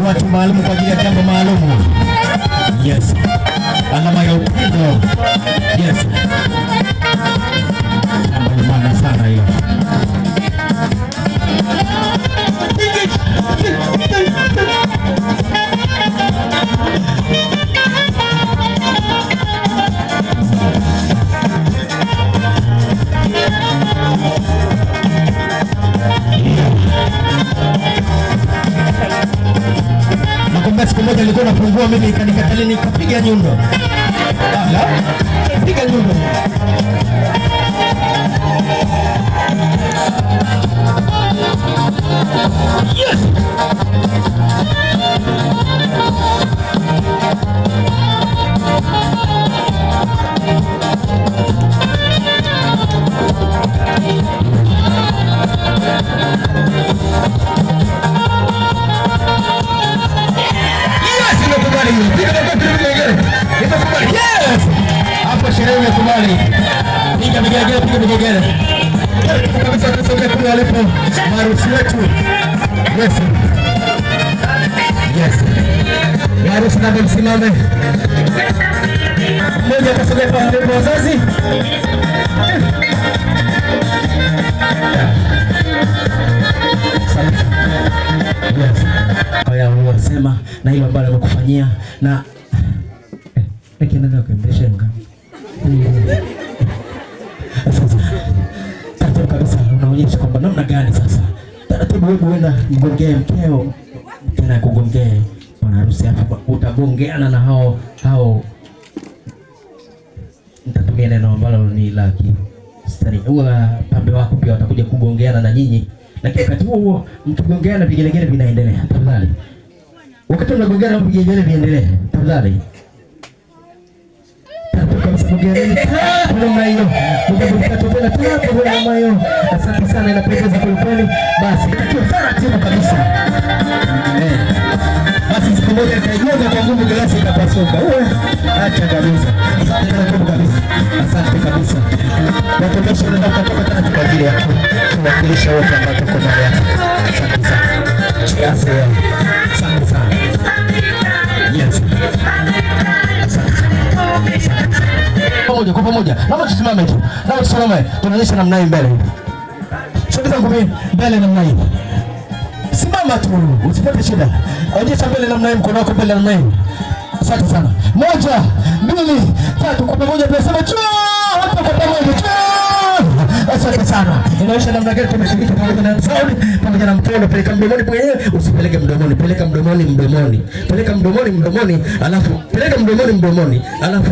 L: Watu maalum kwa ajili ya jambo maalum. Yes. Alama ya upendo. Yes. Jambo maana sana hiyo. Nakumbuka siku moja nilikuwa nafungua mimi ikanikatalia nikapiga nyundo. Piga nyundo. Yes. Yes! Hapo sherehe imekubali. Piga vigegele. Kabisa tusogee kule alipo maharusi wetu. Yes. Yes. Maharusi na msimame. Mmoja atasogea pale alipo wazazi. Yes. Haya wanasema na hilo ambalo wamekufanyia na nikiendelea kuendeshenga. Sasa kabisa unaonyesha kwamba namna gani sasa. Taratibu wewe uenda mgongee mkeo tena kugongee bwana harusi hapa utagongeana na hao nitatumia neno ambalo ni la kistari. Huwa pambe wako pia watakuja kugongeana na nyinyi. Lakini wakati huo mkigongeana vigelegele vinaendelea. Tafadhali. Wakati mnagongeana vigelegele viendelee. Tafadhali. Asante sana, inapendeza kweli. Basi taratibu kabisa. Basi siku moja nitaigonga kwa nguvu glasi ikapasuka. Acha kabisa. Asante kabisa. Watumishi wanatoka tena kwa ajili ya kuwakilisha wote ambao tuko mahali hapa. Asante sana. Asante sana. Yes. Pamoja kwa pamoja. Naomba tusimame tu. Naomba tusimame. Tunaonyesha namna hii mbele. Sogeza ngumi mbele namna hii. Simama. Simama tu, usipate shida. Onyesha mbele namna hii, mkono wako mbele namna hii. Asante sana. 1, 2, 3 kwa pamoja tunasema choo, hapa kwa pamoja choo. Asante sana. Inaonyesha namna gani tumeshiriki pamoja na sauti, pamoja na mkono, peleka mdomoni mwenyewe, usipeleke mdomoni, peleka mdomoni mdomoni. Peleka mdomoni mdomoni, alafu peleka mdomoni, alafu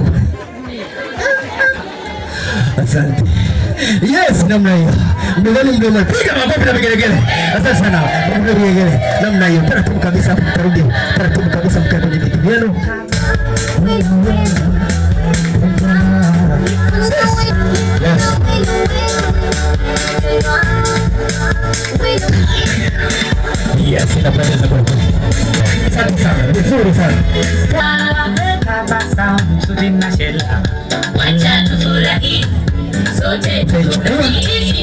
L: asante. Yes, namna hiyo. Mdomoni. Piga makofi na vigelegele. Asante sana. Vigelegele. Namna hiyo. Taratibu kabisa, tarudi. Taratibu kabisa, mkae kwenye viti vyenu. Yes. Yes, inapendeza kwa kweli. Asante sana. Vizuri sana. Wacha tufurahi.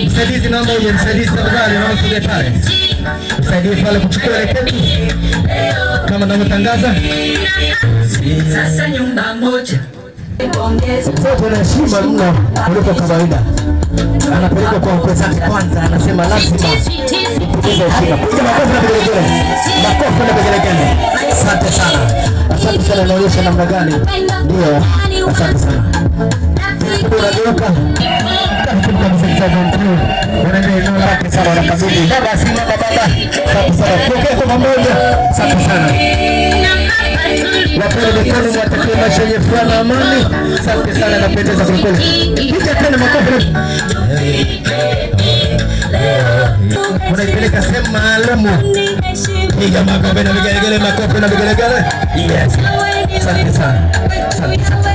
L: Msaidizi naomba uje, msaidizi tafadhali, naomba usogee pale. Msaidie pale kuchukua ile keki. Kama ninavyotangaza. Sasa nyumba moja. Mtoto ana heshima mno kuliko kawaida. Anapelekwa kwa mkwe zake kwanza, anasema lazima ipoteze heshima. Piga makofi na vigelegele. Makofi na vigelegele. Asante sana. Asante sana, inaonyesha namna gani. Ndio. Asante sana. Unageuka. Karibu kabisa mtaji mkuu. Unaendelea eneo lake sana, wanakabidhi. Baba simama baba. Asante sana. Pokea kwa pamoja. Asante sana. Wapende mikono, mwatakie maisha yenye furaha na amani. Asante sana, napendeza kwa kweli. Piga tena makofi. Unaipeleka sehemu maalum. Piga makofi na vigelegele, makofi na vigelegele. Yes. Asante sana. Asante sana.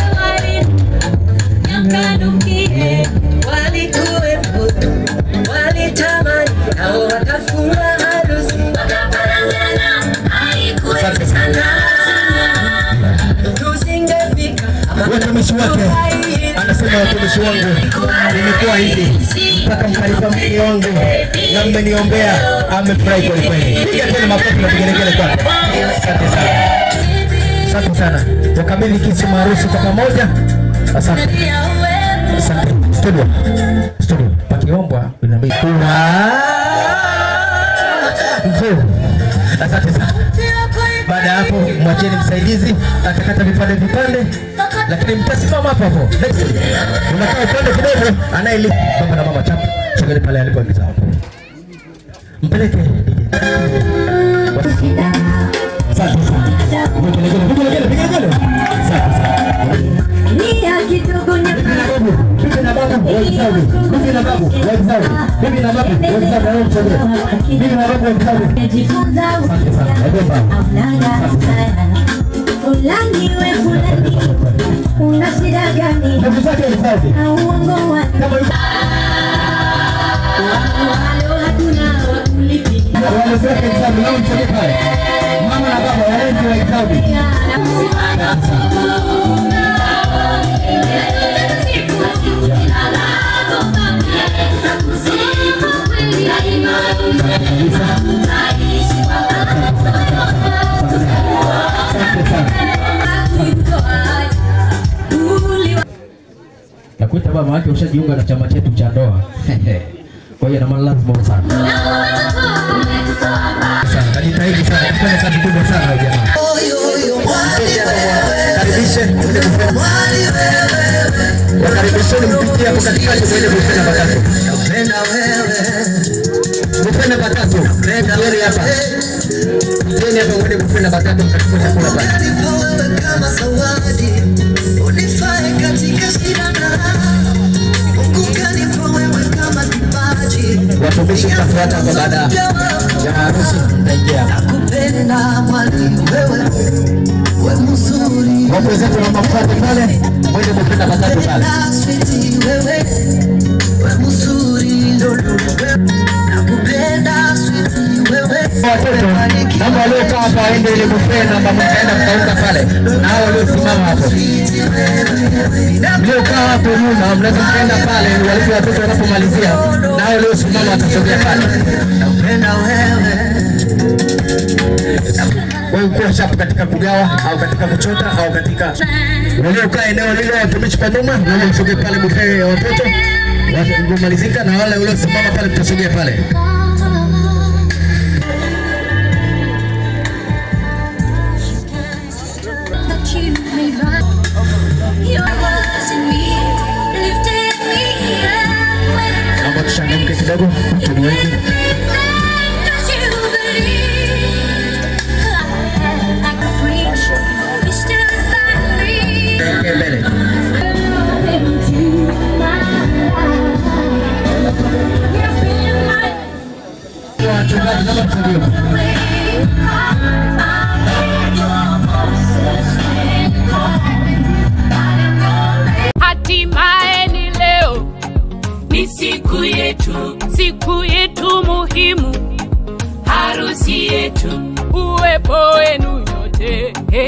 L: Walitamani nao wakafunga harusi, asante sana. Tusingefika watumishi wake, anasema watumishi wangu, nimekuwa hivi mpaka mkalipa mke wangu na mmeniombea, amefurahi kweli kweli. Piga tena makofi na vigelegele kwake. Asante sana. Asante sana. Wakabidhi kisu harusi kwa pamoja. Asante. Asante. Studio. Pakiombwa inabidi kuwa. Asante sana. Baada ya hapo mwacheni msaidizi atakata vipande, lakini mtasimama hapo hapo. Unakaa upande kidogo, anaeli baba na mama chapa. Chogeni pale alipoingiza hapo. Mpeleke. Asante sana. Vigelegele. Asante sana. Mama na baba walezi wa Isaudi. Nakuita baba wake ushajiunga na chama chetu cha ndoa. Kwa hiyo na maana lazima sana. Najitahidi sana, kufanya kazi kubwa sana jamaa. Karibisheni mpitie hapo katikati mwende kufanya bakato. Kufanya bakato. Mwende hapa. Mwende hapa mwende kufanya bakato mtakula chakula pale. Kama zawadi unifae katika shida na Mungu kanipa wewe kama kipaji. Watumishi mtafuata kwa baada ya harusi mtaingia. Nakupenda mwalimu wewe mzuri. Wapo zetu na mafuata pale, mwende kufanya bakato pale. Wewe mzuri nakupenda sweet wewe. Namba waliokaa hapa aende ile buffet namba mtaenda mtauka pale. Nao waliosimama hapo. Mliokaa hapo nyuma mnaweza kwenda pale walipo watoto wanapomalizia. Nao waliosimama watasogea pale. Nakupenda wewe. Wewe uko shapu katika kugawa au katika kuchota au katika waliokaa eneo lile watumishi kwa nyuma, wale msogee pale buffet ya watoto. Wamalizika na wale waliosimama pale tutasogea pale.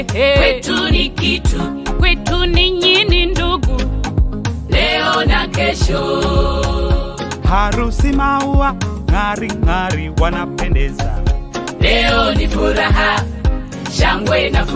M: kwetu ni kitu, kwetu ni nyinyi ndugu, leo na kesho.
O: Harusi maua ng'ari ng'ari wanapendeza,
M: leo ni furaha, shangwe na furaha.